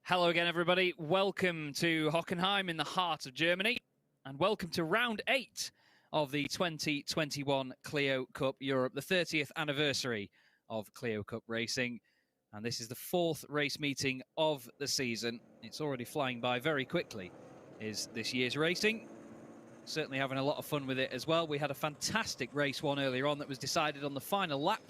Hello again, everybody. Welcome to Hockenheim in the heart of Germany, and welcome to round 8 of the 2021 Clio Cup Europe, the 30th anniversary of Clio Cup racing. And this is the 4th race meeting of the season. It's already flying by very quickly, is this year's racing. Certainly having a lot of fun with it as well. We had a fantastic race one earlier on that was decided on the final lap.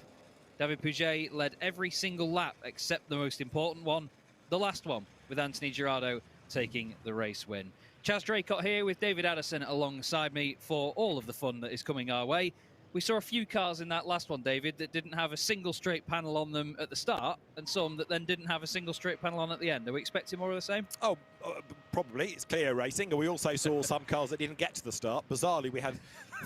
David Pouget led every single lap except the most important one, the last one, with Anthony Girardo taking the race win. Chaz Draycott here with David Addison alongside me for all of the fun that is coming our way. We saw a few cars in that last one, David, that didn't have a single straight panel on them at the start, and some that then didn't have a single straight panel on at the end. Are we expecting more of the same? Oh, probably. It's Clio racing. And we also saw some cars that didn't get to the start. Bizarrely, we had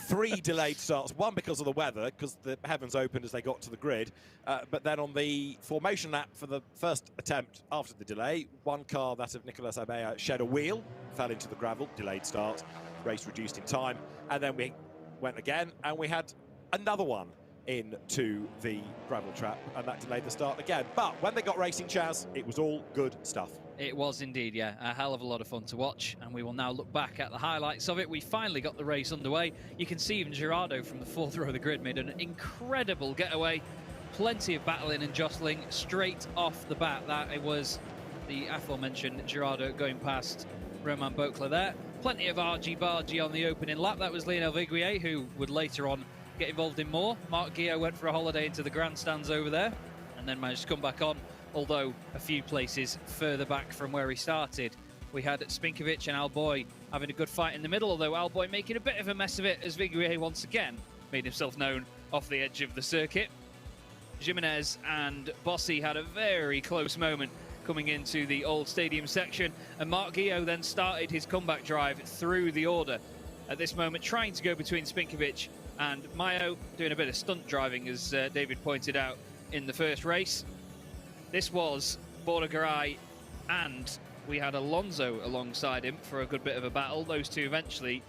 3 delayed starts. One because of the weather, because the heavens opened as they got to the grid. But then on the formation lap for the first attempt after the delay, one car, that of Nicolas Abea, shed a wheel, fell into the gravel, delayed start, race reduced in time. And then we went again, and we had another one into the gravel trap, and that delayed the start again. But when they got racing, Chaz, it was all good stuff. It was indeed, yeah. A hell of a lot of fun to watch, and we will now look back at the highlights of it. We finally got the race underway. You can see even Girardo from the 4th row of the grid made an incredible getaway. Plenty of battling and jostling straight off the bat. That it was the aforementioned Girardo going past Romain Beauclerc there. Plenty of argy-bargy on the opening lap. That was Lionel Viguier, who would later on get involved in more. Marc Guillot went for a holiday into the grandstands over there and then managed to come back on, although a few places further back from where he started. We had Spinkovic and Alboy having a good fight in the middle, although Alboy making a bit of a mess of it as Viguier once again made himself known off the edge of the circuit. Jimenez and Bossi had a very close moment coming into the old stadium section, and Marc Guillot then started his comeback drive through the order. At this moment, trying to go between Spinkovic and Mayo, doing a bit of stunt driving, as David pointed out in the first race. This was Bordegaray, and we had Alonso alongside him for a good bit of a battle. Those two eventually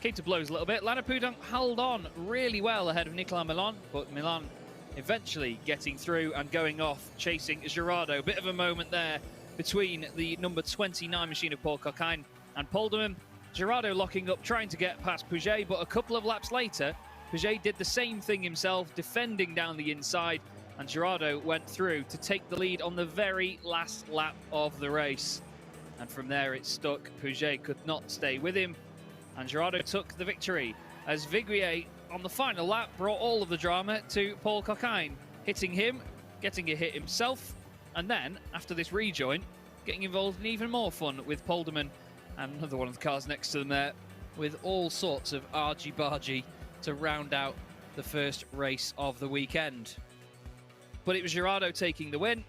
came to blows a little bit. Lana Poudon held on really well ahead of Nicolas Milan, but Milan eventually getting through and going off, chasing Girardo. Bit of a moment there between the number 29 machine of Paul Hockenheim and Podium. Girardo locking up, trying to get past Pouget, but a couple of laps later, Pouget did the same thing himself, defending down the inside, and Girardo went through to take the lead on the very last lap of the race. And from there it stuck. Pouget could not stay with him, and Girardo took the victory, as Viguier on the final lap brought all of the drama to Paul Hockenheim, hitting him, getting a hit himself, and then, after this rejoin, getting involved in even more fun with Polderman and another one of the cars next to them there, with all sorts of argy-bargy to round out the first race of the weekend. But it was Girardo taking the win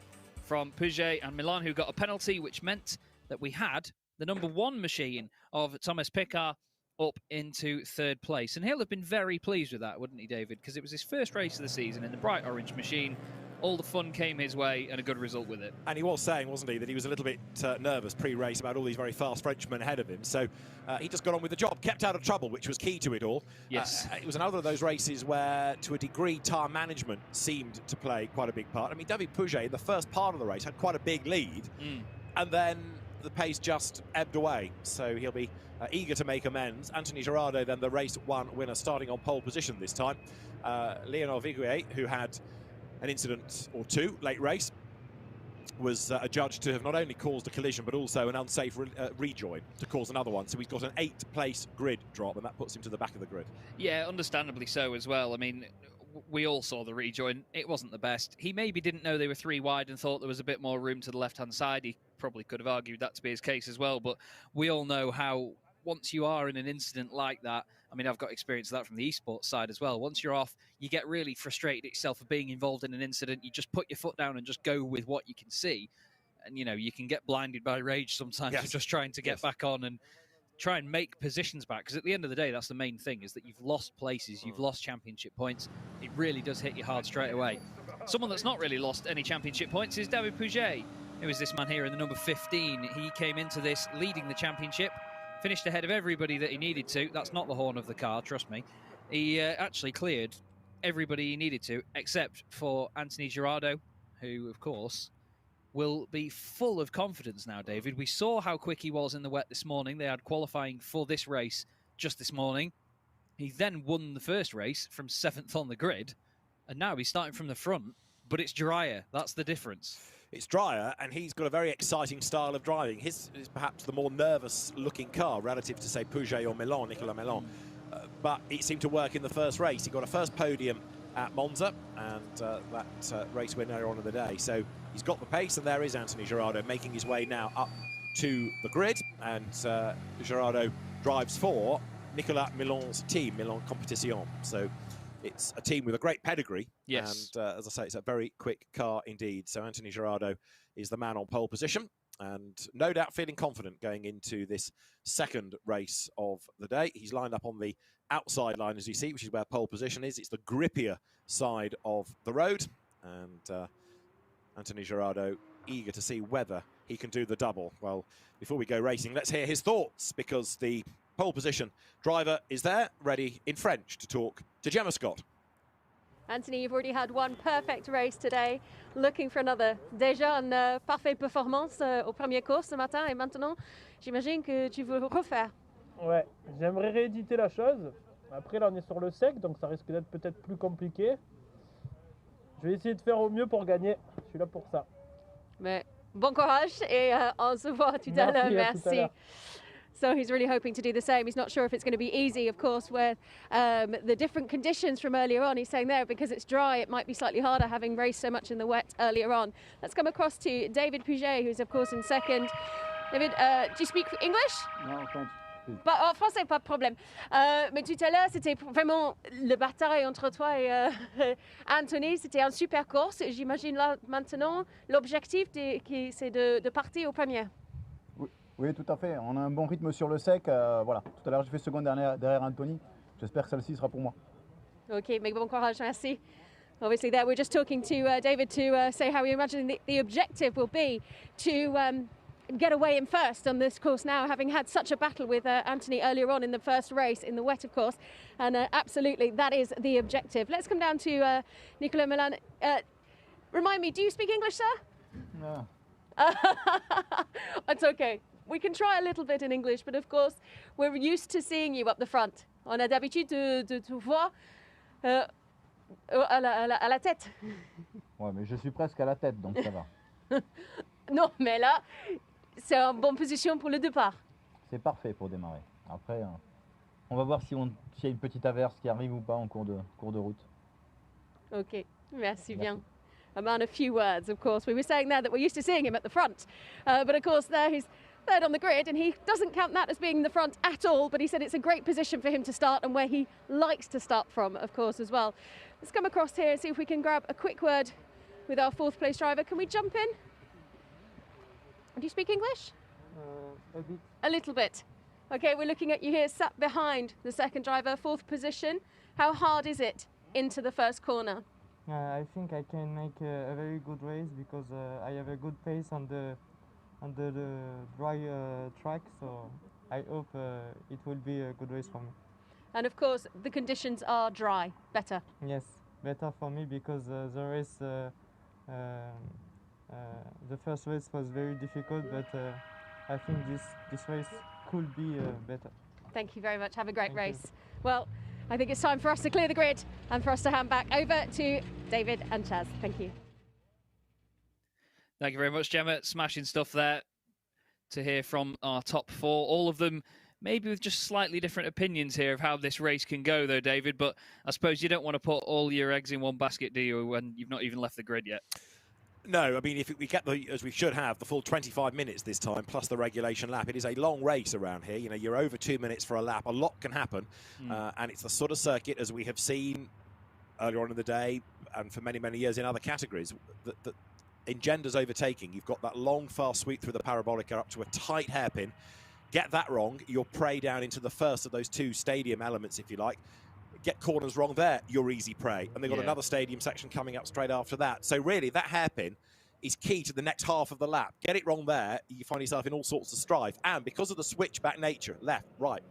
from Pouget and Milan, who got a penalty, which meant that we had the number 1 machine of Thomas Piccard up into 3rd place. And he'll have been very pleased with that, wouldn't he, David? Because it was his first race of the season in the bright orange machine. All the fun came his way and a good result with it. And he was saying, wasn't he, that he was a little bit nervous pre-race about all these very fast Frenchmen ahead of him. So he just got on with the job, kept out of trouble, which was key to it all. Yes. It was another of those races where, to a degree, tyre management seemed to play quite a big part. I mean, David Pouget, in the first part of the race, had quite a big lead. And then the pace just ebbed away. So he'll be eager to make amends. Anthony Girardo, then the race 1 winner, starting on pole position this time. Lionel Viguier, who had an incident or 2 late race, was adjudged to have not only caused a collision but also an unsafe rejoin to cause another one. So he's got an 8th place grid drop, and that puts him to the back of the grid. Yeah, understandably so as well. I mean, we all saw the rejoin. It wasn't the best. He maybe didn't know they were 3 wide and thought there was a bit more room to the left-hand side. He probably could have argued that to be his case as well, but we all know how once you are in an incident like that, I mean, I've got experience of that from the esports side as well. Once you're off, you get really frustrated at yourself for being involved in an incident. You just put your foot down and just go with what you can see. And, you know, you can get blinded by rage sometimes. Yes. Just trying to get back on and try and make positions back. Because at the end of the day, that's the main thing, is that you've lost places, you've lost championship points. It really does hit you hard straight away. Someone that's not really lost any championship points is David Pouget. It was this man here in the number 15. He came into this leading the championship, finished ahead of everybody that he needed to. That's not the horn of the car, trust me. He actually cleared everybody he needed to, except for Anthony Girardo, who, of course, will be full of confidence now, David. We saw how quick he was in the wet this morning. They had qualifying for this race just this morning. He then won the first race from 7th on the grid, and now he's starting from the front, but it's drier. That's the difference. It's drier, and he's got a very exciting style of driving. His is perhaps the more nervous-looking car relative to, say, Pouget or Milan, Nicolas Milan. But it seemed to work in the first race. He got a first podium at Monza, and that race win earlier on in the day. So he's got the pace, and there is Anthony Girardot making his way now up to the grid. And Girardot drives for Nicolas Milan's team, Milan Competition. So it's a team with a great pedigree. Yes. And as I say, it's a very quick car indeed. So Anthony Girardot is the man on pole position, and no doubt feeling confident going into this second race of the day. He's lined up on the outside line, as you see, which is where pole position is. It's the grippier side of the road. And Anthony Girardot eager to see whether he can do the double. Well, before we go racing, let's hear his thoughts, because the pole position driver is there, ready in French to talk to Gemma Scott. Anthony, you've already had one perfect race today, looking for another. Déjà une parfaite performance au premier course ce matin, et maintenant, j'imagine que tu veux refaire. Ouais, j'aimerais rééditer la chose. Après, là, on est sur le sec, donc ça risque d'être peut-être plus compliqué. Je vais essayer de faire au mieux pour gagner. Je suis là pour ça. Mais bon courage, et on se voit tout à l'heure. Merci. So he's really hoping to do the same. He's not sure if it's going to be easy, of course, with the different conditions from earlier on. He's saying there, because it's dry, it might be slightly harder, having raced so much in the wet earlier on. Let's come across to David Pouget, who's, of course, in second. David, do you speak English? No, French. En français, pas de problème. Mais tout à l'heure, c'était vraiment le bataille entre toi et Anthony. C'était une super course. J'imagine là, maintenant, l'objectif, c'est de partir au premier. Oui, tout à fait. On a un bon rythme sur le sec. Voilà. Tout à l'heure, j'ai fait seconde derrière Anthony. J'espère que celle-ci sera pour moi. OK, mais bon courage, merci. Obviously, there we're just talking to David to say how we imagine the objective will be to get away in first on this course now, having had such a battle with Anthony earlier on in the first race, in the wet, of course. And absolutely, that is the objective. Let's come down to Nicolas Milan. Remind me, do you speak English, sir? No. It's okay. We can try a little bit in English, but of course, we're used to seeing you up the front. On a d'habitude de te voir à la tête. Ouais, mais je suis presque à la tête, donc ça va. Non, mais là, c'est en bonne position pour le départ. C'est parfait pour démarrer. Après, on va voir s'il y a une petite averse qui arrive ou pas en cours de route. OK, merci bien. Among a few words, of course. We were saying there that we're used to seeing him at the front. But of course, there he's third on the grid, and he doesn't count that as being in the front at all, but he said it's a great position for him to start and where he likes to start from, of course, as well. Let's come across here and see if we can grab a quick word with our fourth place driver. Can we jump in? Do you speak English? A bit. A little bit. OK, we're looking at you here, sat behind the second driver, fourth position. How hard is it into the first corner? I think I can make a very good race because I have a good pace on the dry track, so I hope it will be a good race for me. And of course, the conditions are dry, better. Yes, better for me because the race, the first race was very difficult, but I think this race could be better. Thank you very much. Have a great Thank race. you. Well, I think it's time for us to clear the grid and for us to hand back over to David and Chaz. Thank you. Thank you very much, Gemma. Smashing stuff there to hear from our top four. All of them maybe with just slightly different opinions here of how this race can go, though, David. But I suppose you don't want to put all your eggs in one basket, do you, when you've not even left the grid yet? No, I mean, if we get as we should have, the full 25 minutes this time, plus the regulation lap, it is a long race around here. You know, you're over 2 minutes for a lap. A lot can happen. And it's the sort of circuit, as we have seen earlier on in the day and for many, many years in other categories, that engenders overtaking. You've got that long, fast sweep through the parabolica up to a tight hairpin. Get that wrong, you'll prey down into the first of those two stadium elements, if you like. Get corners wrong there, you're easy prey. And they've got another stadium section coming up straight after that. So really, that hairpin is key to the next half of the lap. Get it wrong there, you find yourself in all sorts of strife. And because of the switchback nature, left, right,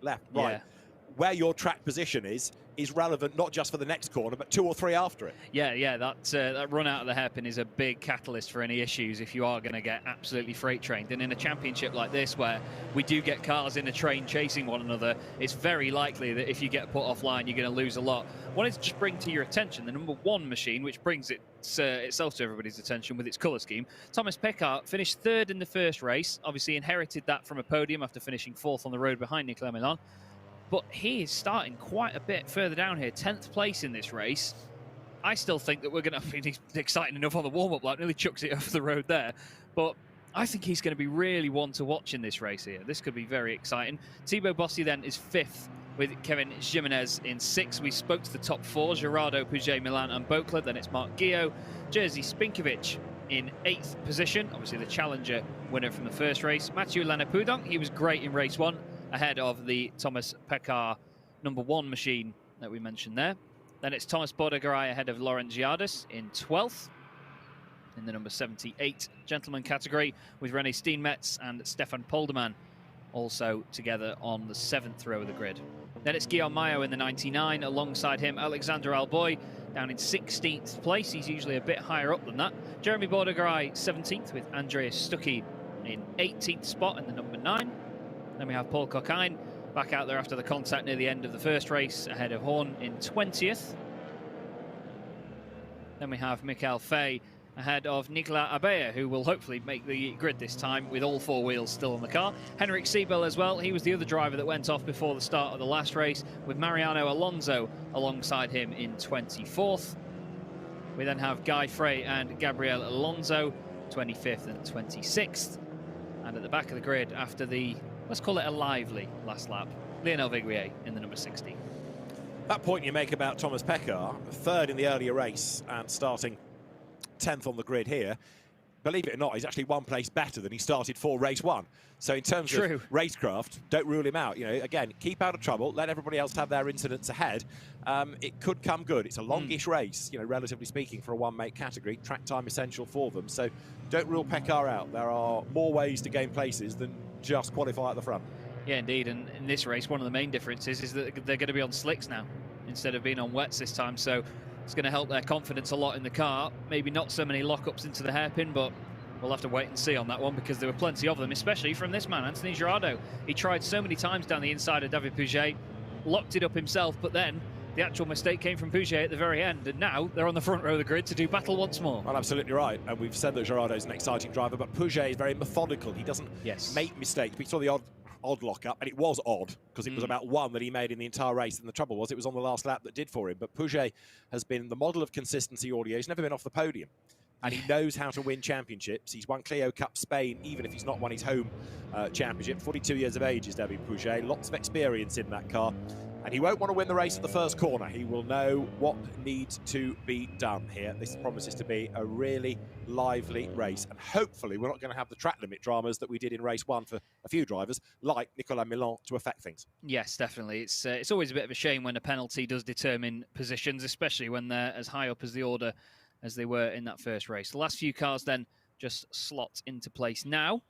where your track position is relevant not just for the next corner, but 2 or 3 after it. Yeah, that run out of the hairpin is a big catalyst for any issues if you are going to get absolutely freight trained. And in a championship like this, where we do get cars in a train chasing one another, it's very likely that if you get put offline, you're going to lose a lot. I wanted to just bring to your attention the number 1 machine, which brings itself to everybody's attention with its colour scheme. Thomas Pekar finished 3rd in the first race, obviously inherited that from a podium after finishing 4th on the road behind Nicolas Milan. But he is starting quite a bit further down here, 10th place in this race. I still think that we're going to be exciting enough on the warm-up lap. Nearly chucks it over the road there. But I think he's going to be really one to watch in this race here. This could be very exciting. Thibaut Bossy then is 5th with Kevin Jimenez in 6th. We spoke to the top 4, Gerardo, Puget, Milan and Bocler. Then it's Mark Guillot. Jerzy Spinkovic in 8th position. Obviously the challenger winner from the first race. Mathieu Lanapudong, he was great in race 1. Ahead of the Thomas Pekar number 1 machine that we mentioned there. Then it's Thomas Bordegaray ahead of Laurent Giardis in 12th. In the number 78 gentleman category with René Steenmetz and Stefan Polderman also together on the 7th row of the grid. Then it's Guillaume Mayo in the 99. Alongside him, Alexander Alboy down in 16th place. He's usually a bit higher up than that. Jeremy Bordegaray 17th with Andreas Stuckey in 18th spot in the number 9. Then we have Paul Hockenheim back out there after the contact near the end of the first race ahead of Horn in 20th. Then we have Michael Fay ahead of Nicolas Abea, who will hopefully make the grid this time with all 4 wheels still on the car. Henrik Siebel as well. He was the other driver that went off before the start of the last race, with Mariano Alonso alongside him in 24th. We then have Guy Frey and Gabriel Alonso, 25th and 26th. And at the back of the grid after the, let's call it a lively last lap, Lionel Viguier in the number 60. That point you make about Thomas Pekar, 3rd in the earlier race and starting 10th on the grid here, believe it or not, he's actually 1 place better than he started for race 1. So in terms of racecraft, don't rule him out. You know, again, keep out of trouble, let everybody else have their incidents ahead. It could come good. It's a longish race, you know, relatively speaking, for a 1-mate category. Track time essential for them. So don't rule Pekar out. There are more ways to gain places than just qualify at the front. Yeah, indeed. And in this race, one of the main differences is that they're going to be on slicks now instead of being on wets this time. So it's going to help their confidence a lot in the car. Maybe not so many lockups into the hairpin, but we'll have to wait and see on that one because there were plenty of them, especially from this man, Anthony Girardot. He tried so many times down the inside of David Puget, locked it up himself, but then the actual mistake came from Puget at the very end, and now they're on the front row of the grid to do battle once more. Well, absolutely right, and we've said that Girardot is an exciting driver, but Puget is very methodical. He doesn't make mistakes. We saw the odd lock-up, and it was odd because it was about 1 that he made in the entire race, and the trouble was it was on the last lap that did for him. But Puget has been the model of consistency all year. He's never been off the podium, and he knows how to win championships. He's won Clio Cup Spain, even if he's not won his home championship. 42 years of age is David Puget, lots of experience in that car, and he won't want to win the race at the first corner. He will know what needs to be done here. This promises to be a really lively race, and hopefully we're not going to have the track limit dramas that we did in race 1 for a few drivers like Nicolas Milan to affect things. Yes, definitely. It's always a bit of a shame when a penalty does determine positions, especially when they're as high up as the order as they were in that first race. The last few cars then just slot into place now.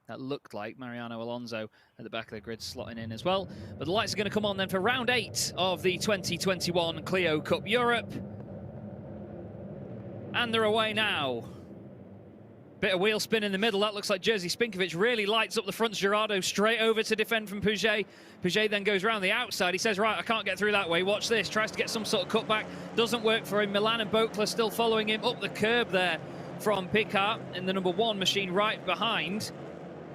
That looked like Mariano Alonso at the back of the grid slotting in as well. But the lights are going to come on then for round 8 of the 2021 Clio Cup Europe. And they're away now. Bit of wheel spin in the middle. That looks like Jerzy Spinkovic really lights up the front. Girardot straight over to defend from Puget. Puget then goes round the outside. He says, right, I can't get through that way. Watch this. Tries to get some sort of cutback. Doesn't work for him. Milan and Bocler still following him up the curb there from Pekar in the number 1 machine right behind.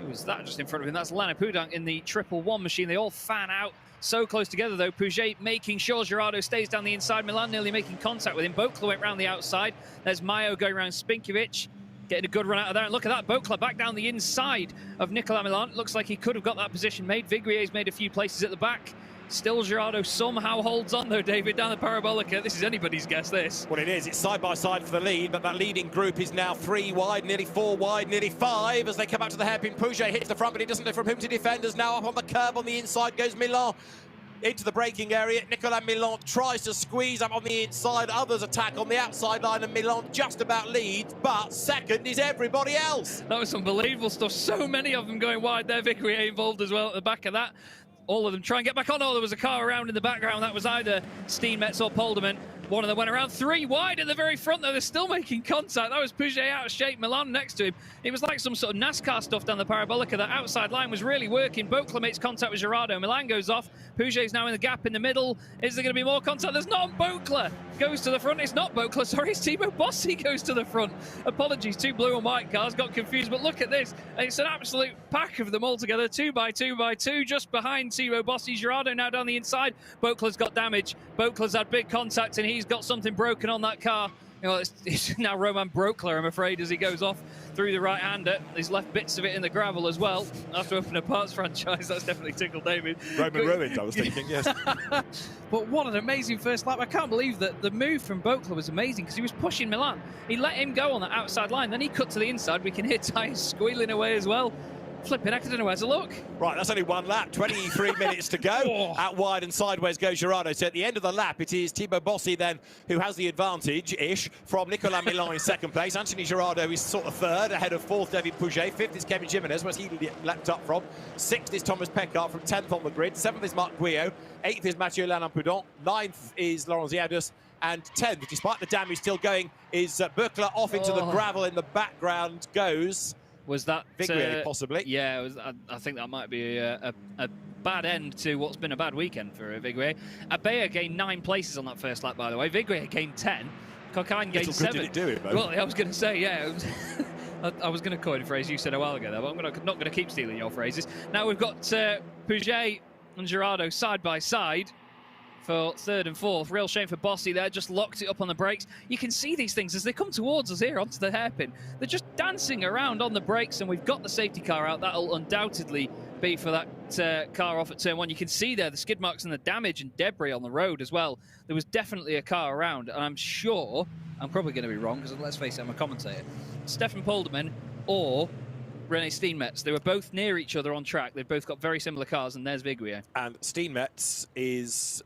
Who was that just in front of him? That's Lanapudong in the 111 machine. They all fan out so close together, though. Puget making sure Girardot stays down the inside. Milan nearly making contact with him. Bocler went round the outside. There's Mayo going around Spinkovic. Getting a good run out of there. And look at that, Bocler back down the inside of Nicolas Milan. Looks like he could have got that position made. Viguier's made a few places at the back. Still Girardot somehow holds on, though, David, down the Parabolica. This is anybody's guess, this. Well, it is. It's side by side for the lead, but that leading group is now 3 wide, nearly 4 wide, nearly 5 as they come out to the hairpin. Puget hits the front, but he doesn't know from whom to defend. As now up on the curb on the inside goes Milan. Into the braking area, Nicolas Milan tries to squeeze up on the inside. Others attack on the outside line, and Milan just about leads, but second is everybody else. That was unbelievable stuff. So many of them going wide there. Viguier involved as well at the back of that. all of them try and get back on. Oh, there was a car around in the background. That was either Steenmetz or Polderman. One of them went around 3 wide at the very front, though. They're still making contact. That was Pouget out of shape. Milan next to him. It was like some sort of NASCAR stuff down the Parabolica. That outside line was really working. Boakler makes contact with Girardeau. Milan goes off. Pouget's now in the gap in the middle. Is there going to be more contact? There's not. Boakler goes to the front. It's not Boakler. Sorry, it's Thibaut Bossy goes to the front. Apologies, 2 blue and white cars. Got confused, but look at this. It's an absolute pack of them all together. 2 by 2 by 2, just behind Thibaut Bossy. Girardeau now down the inside. Boakler's got damage. Boakler's had big contact, and he's got something broken on that car. You know, it's now Roman Broekler, I'm afraid, as he goes off through the right-hander. He's left bits of it in the gravel as well. After opening a parts franchise, that's definitely tickled David. Roman ruined, I was thinking, yes. But what an amazing first lap. I can't believe that the move from Boakler was amazing, because he was pushing Milan. He let him go on that outside line, then he cut to the inside. We can hear tyres squealing away as well. Flipping heck, I don't know where to look. Right, that's only 1 lap, 23 minutes to go. Out wide and sideways goes Girardeau. So at the end of the lap, it is Thibaut Bossy then who has the advantage-ish from Nicolas Milan in 2nd place. Anthony Girardeau is sort of 3rd, ahead of 4th David Pouget. 5th is Kevin Jimenez, where's he leapt up from. 6th is Thomas Pecart from 10th on the grid. 7th is Marc Guyot. 8th is Mathieu Lalampudon. 9th is Laurent Ziadus. And 10th, despite the damage still going, is Boakler off into the gravel. In the background goes... Was that Vigrier, possibly? Yeah, I think that might be a bad end to what's been a bad weekend for Vigrier. Abea gained 9 places on that first lap, by the way. Vigrier gained 10. Coquelin gained 7. Did it do it, well, I was going to say, yeah. I was going to coin a phrase you said a while ago, though, but I'm not going to keep stealing your phrases. Now we've got Pouget and Girardeau side by side for 3rd and 4th. Real shame for Bossy there, just locked it up on the brakes. You can see these things as they come towards us here onto the hairpin. They're just dancing around on the brakes, and we've got the safety car out. That'll undoubtedly be for that car off at turn 1. You can see there the skid marks and the damage and debris on the road as well. There was definitely a car around, and I'm sure, I'm probably going to be wrong, because let's face it, I'm a commentator, Stefan Polderman or René Steenmetz. They were both near each other on track. They've both got very similar cars, and there's Vigrier. And Steenmetz is...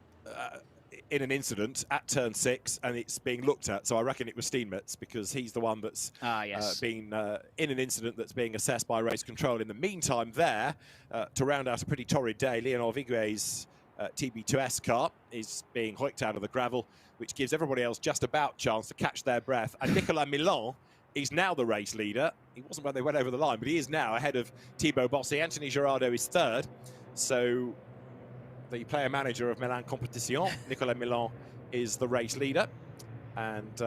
in an incident at turn 6, and it's being looked at. So I reckon it was Steenmetz, because he's the one that's been in an incident that's being assessed by race control. In the meantime there, to round out a pretty torrid day, Léonard Vigrier's TB2S car is being hoiked out of the gravel, which gives everybody else just about chance to catch their breath. And Nicolas Milan is now the race leader. He wasn't when they went over the line, but he is now ahead of Thibaut Bossy. Anthony Girardeau is 3rd. So... the player manager of Milan Competition, Nicolas Milan, is the race leader. And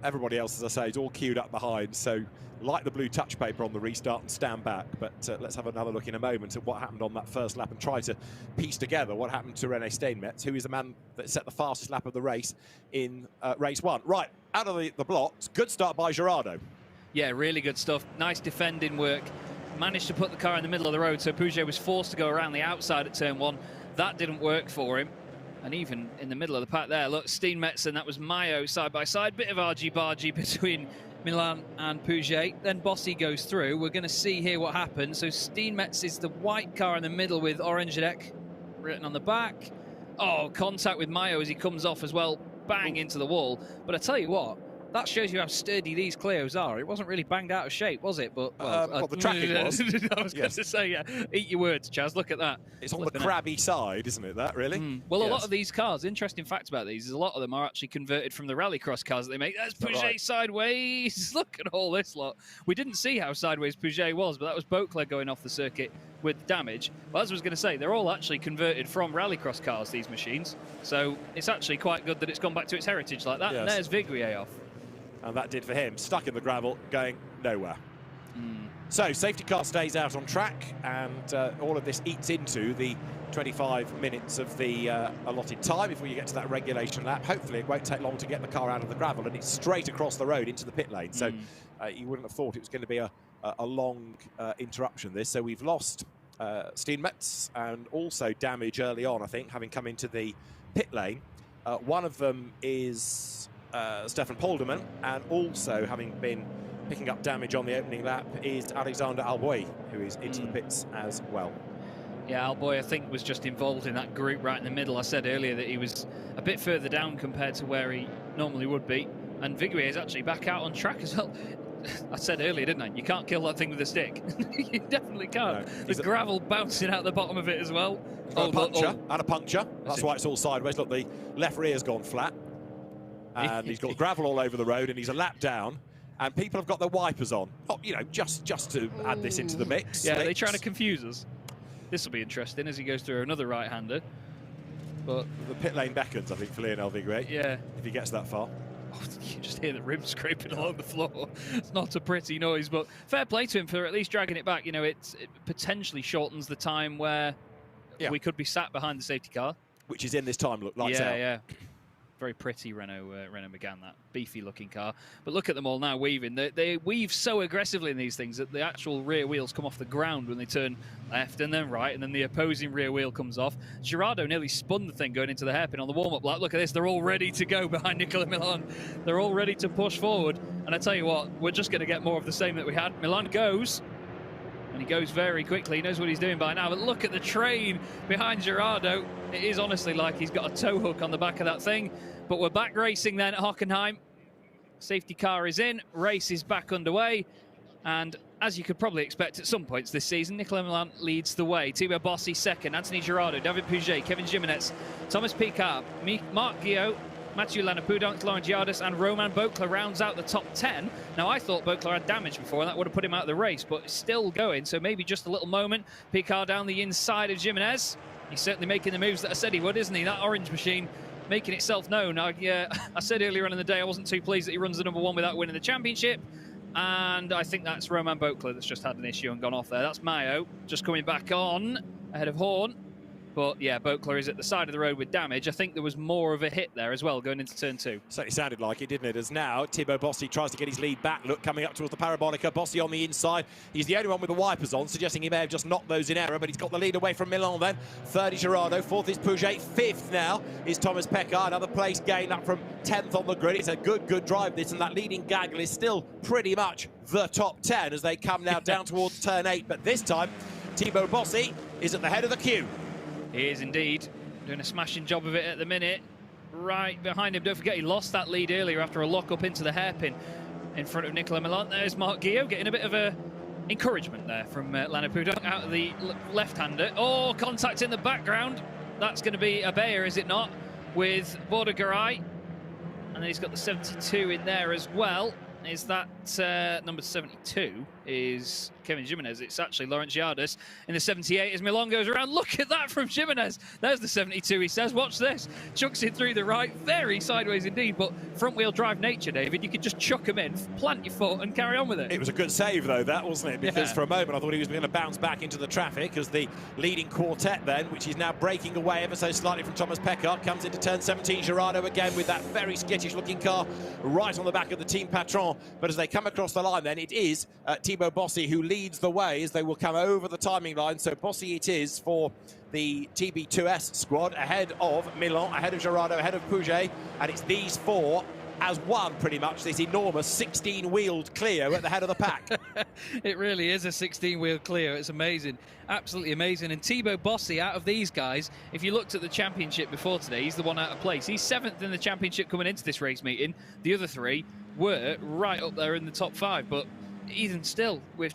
everybody else, as I say, is all queued up behind. So light the blue touch paper on the restart and stand back. But let's have another look in a moment at what happened on that first lap and try to piece together what happened to René Steenmetz, who is the man that set the fastest lap of the race in race 1. Right, out of the blocks, good start by Girardeau. Yeah, really good stuff. Nice defending work. Managed to put the car in the middle of the road, so Pouget was forced to go around the outside at turn 1. That didn't work for him. And even in the middle of the pack there, look, Steenmetz, and that was Mayo side by side. Bit of argy-bargy between Milan and Pouget. Then Bossy goes through. We're going to see here what happens. So Steenmetz is the white car in the middle with Orange Deck written on the back. Oh, contact with Mayo as he comes off as well. Bang into the wall. But I tell you what, that shows you how sturdy these Clios are. It wasn't really banged out of shape, was it? But well, the tracking was. I was going to say, yeah. Eat your words, Chaz. Look at that. It's on the crabby side, isn't it, that, really? Well, a lot of these cars, interesting fact about these, is a lot of them are actually converted from the rallycross cars that they make. That's Pouget right. Sideways. Look at all this lot. We didn't see how sideways Pouget was, but that was Boakler going off the circuit with damage. Well, as I was going to say, they're all actually converted from rallycross cars, these machines. So it's actually quite good that it's gone back to its heritage like that. Yes. And there's Vigrier off. And that did for him. Stuck in the gravel, going nowhere. So, safety car stays out on track, and all of this eats into the 25 minutes of the allotted time before you get to that regulation lap. Hopefully, it won't take long to get the car out of the gravel, and it's straight across the road into the pit lane. So, you wouldn't have thought it was going to be a long interruption, this. So, we've lost Steenmetz, and also damage early on, I think, having come into the pit lane. One of them is... Stefan Polderman, and also having been picking up damage on the opening lap is Alexander Alboy, who is into the pits as well. Yeah, Alboy, I think, was just involved in that group right in the middle. I said earlier that he was a bit further down compared to where he normally would be, and Vigrier is actually back out on track as well. I said earlier, didn't I? You can't kill that thing with a stick. You definitely can't. No, There's gravel bouncing out the bottom of it as well. A puncture and a puncture. That's why it's all sideways. Look, the left rear's gone flat. And he's got gravel all over the road, and he's a lap down. And people have got their wipers on. Oh, you know, just to add this into the mix. Yeah, they're trying to confuse us. This will be interesting as he goes through another right-hander. But the pit lane beckons, I think, for Lionel Vigret. Yeah. If he gets that far. Oh, you just hear the rims scraping along the floor. It's not a pretty noise, but fair play to him for at least dragging it back. You know, it potentially shortens the time where we could be sat behind the safety car. Which is in this time, look, lights out. Yeah. Very pretty Renault Megane, that beefy-looking car. But look at them all now weaving. They weave so aggressively in these things that the actual rear wheels come off the ground when they turn left and then right, and then the opposing rear wheel comes off. Girardeau nearly spun the thing going into the hairpin on the warm-up lap. Look at this. They're all ready to go behind Nicola Milan. They're all ready to push forward. And I tell you what, we're just going to get more of the same that we had. Milan goes. And he goes very quickly. He knows what he's doing by now. But look at the train behind Girardeau. It is honestly like he's got a tow hook on the back of that thing. But we're back racing then at Hockenheim. Safety car is in. Race is back underway. And as you could probably expect at some points this season, Nicola Milan leads the way. Thibaut Bossy second. Anthony Girardeau, David Pouget, Kevin Jimenez, Thomas Picard, Marc Guillot, Mathieu Lanapoudon, Laurent Giardis and Romain Beauclerc rounds out the top 10. Now, I thought Beauclerc had damage before, and that would have put him out of the race, but it's still going, so maybe just a little moment. Picard down the inside of Jimenez. He's certainly making the moves that I said he would, isn't he? That orange machine making itself known. I said earlier on in the day I wasn't too pleased that he runs the number 1 without winning the championship, and I think that's Romain Beauclerc that's just had an issue and gone off there. That's Mayo just coming back on ahead of Horn. But yeah, Beauclerc is at the side of the road with damage. I think there was more of a hit there as well going into turn 2. Certainly sounded like it, didn't it? As now Thibaut Bossy tries to get his lead back. Look, coming up towards the Parabolica. Bossy on the inside. He's the only one with the wipers on, suggesting he may have just knocked those in error, but he's got the lead away from Milan then. Third is Girardeau. Fourth is Pouget. Fifth now is Thomas Pecard. Another place gain up from 10th on the grid. It's a good drive, this, and that leading gaggle is still pretty much the top 10 as they come now down towards turn 8. But this time, Thibaut Bossy is at the head of the queue. He is indeed doing a smashing job of it at the minute. Right behind him, don't forget he lost that lead earlier after a lock up into the hairpin in front of Nicola Milan. There's Marc Guillot getting a bit of a encouragement there from Lanapoudon out of the left-hander. Oh, contact in the background. That's going to be a Bayer, is it not, with Bordegaray. And then he's got the 72 in there as well. Is that number 72 is Kevin Jimenez. It's actually Laurent Giardis in the 78 as Milan goes around. Look at that from Jimenez. There's the 72, he says. Watch this. Chucks it through the right. Very sideways indeed, but front-wheel drive nature, David. You could just chuck him in, plant your foot and carry on with it. It was a good save, though, that, wasn't it? Because for a moment I thought he was going to bounce back into the traffic as the leading quartet then, which is now breaking away ever so slightly from Thomas Pecard, comes into turn 17. Girardeau again with that very skittish-looking car right on the back of the team patron. But as they come across the line then, it is Thibaut Bossy who leads the way as they will come over the timing line. So Bossy it is for the TB2S squad, ahead of Milan, ahead of Girardeau, ahead of Pouget, and it's these four as one, pretty much, this enormous 16-wheeled Clio at the head of the pack. It really is a 16-wheel Clio. It's amazing, absolutely amazing. And Thibaut Bossy, out of these guys, if you looked at the championship before today, he's the one out of place. He's 7th in the championship coming into this race meeting. The other 3 were right up there in the top 5, but even still, we've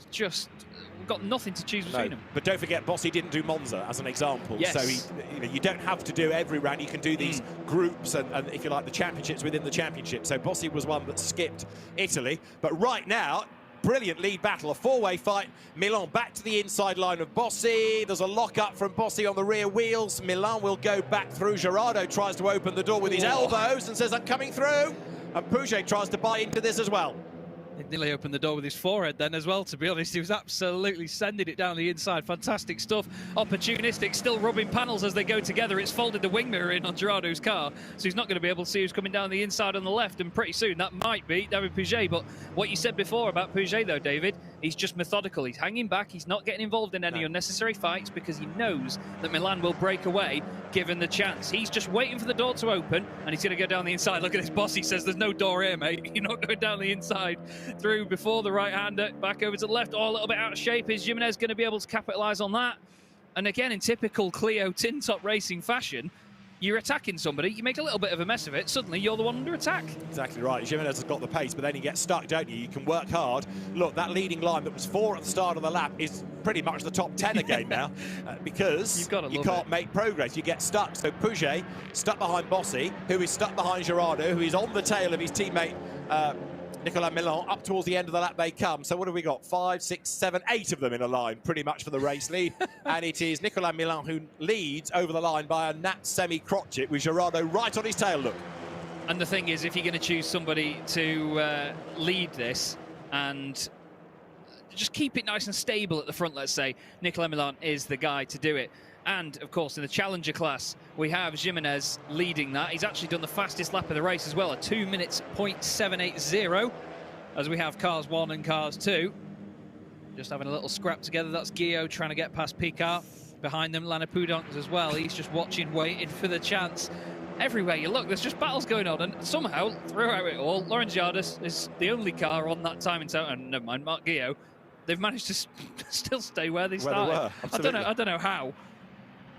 got nothing to choose between them. But don't forget, Bossy didn't do Monza as an example. Yes. So you don't have to do every round. You can do these groups and, if you like, the championships within the championship. So Bossy was one that skipped Italy. But right now, brilliant lead battle, a 4-way fight. Milan back to the inside line of Bossy. There's a lock-up from Bossy on the rear wheels. Milan will go back through. Girardeau tries to open the door with his elbows and says, I'm coming through. And Pouget tries to buy into this as well. He nearly opened the door with his forehead then as well, to be honest. He was absolutely sending it down the inside. Fantastic stuff. Opportunistic, still rubbing panels as they go together. It's folded the wing mirror in on Girardeau's car, so he's not going to be able to see who's coming down the inside on the left, and pretty soon that might be David Pouget. But what you said before about Pouget, though, David, he's just methodical. He's hanging back. He's not getting involved in any unnecessary fights because he knows that Milan will break away given the chance. He's just waiting for the door to open, and he's going to go down the inside. Look at this boss. He says, there's no door here, mate. You're not going down the inside. Through before the right-hander, back over to the left. Oh, a little bit out of shape. Is Jimenez going to be able to capitalise on that? And again, in typical Clio tin-top racing fashion, you're attacking somebody, you make a little bit of a mess of it, suddenly you're the one under attack. Exactly right. Jimenez has got the pace, but then you get stuck, don't you? You can work hard. Look, that leading line that was 4 at the start of the lap is pretty much the top 10 again now, because you can't make progress. You get stuck. So Pouget stuck behind Bossy, who is stuck behind Gerardo, who is on the tail of his teammate Nicolas Milan. Up towards the end of the lap they come. So what have we got? 5, 6, 7, 8 of them in a line, pretty much for the race lead. And it is Nicolas Milan who leads over the line by a Nat semi-crotchet with Gerardo right on his tail, look. And the thing is, if you're going to choose somebody to lead this and just keep it nice and stable at the front, let's say, Nicolas Milan is the guy to do it. And, of course, in the Challenger class, we have Jimenez leading that. He's actually done the fastest lap of the race as well, at 2 minutes, 0.780, as we have cars 1 and cars 2. Just having a little scrap together. That's Guillaume trying to get past Picard. Behind them, Lana Poudon as well. He's just watching, waiting for the chance. Everywhere you look, there's just battles going on. And somehow, throughout it all, Laurent Jardis is the only car on that time in town. And never mind, Marc Guillaume. They've managed to still stay where they started. I don't know how.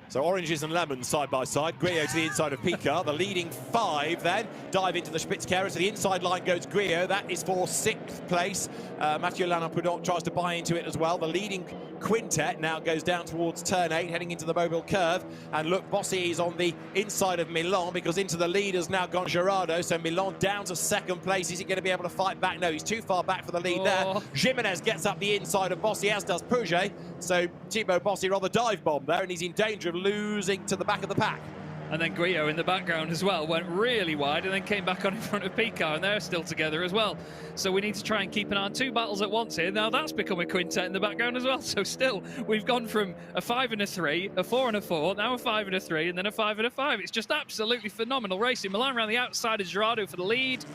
So oranges and lemons side by side. Grillo to the inside of Picard. The leading 5 then dive into the Spitzkehrer. So the inside line goes Grillo. That is for 6th place. Mathieu Lana-Poudon tries to buy into it as well. The leading quintet now goes down towards turn 8, heading into the mobile curve. And look, Bossy is on the inside of Milan, because into the lead has now gone Gerardo. So Milan down to 2nd place. Is he going to be able to fight back? No, he's too far back for the lead there. Jimenez gets up the inside of Bossy, as does Pouget. So Thibaut Bossy rather dive bomb there, and he's in danger of losing to the back of the pack. And then Grillo in the background as well went really wide and then came back on in front of Picard, and they're still together as well. So we need to try and keep an eye on 2 battles at once here. Now that's become a quintet in the background as well. So still, we've gone from a 5 and a 3, a 4 and a 4, now a 5 and a 3, and then a 5 and a 5. It's just absolutely phenomenal racing. Milan around the outside of Gerardo for the lead.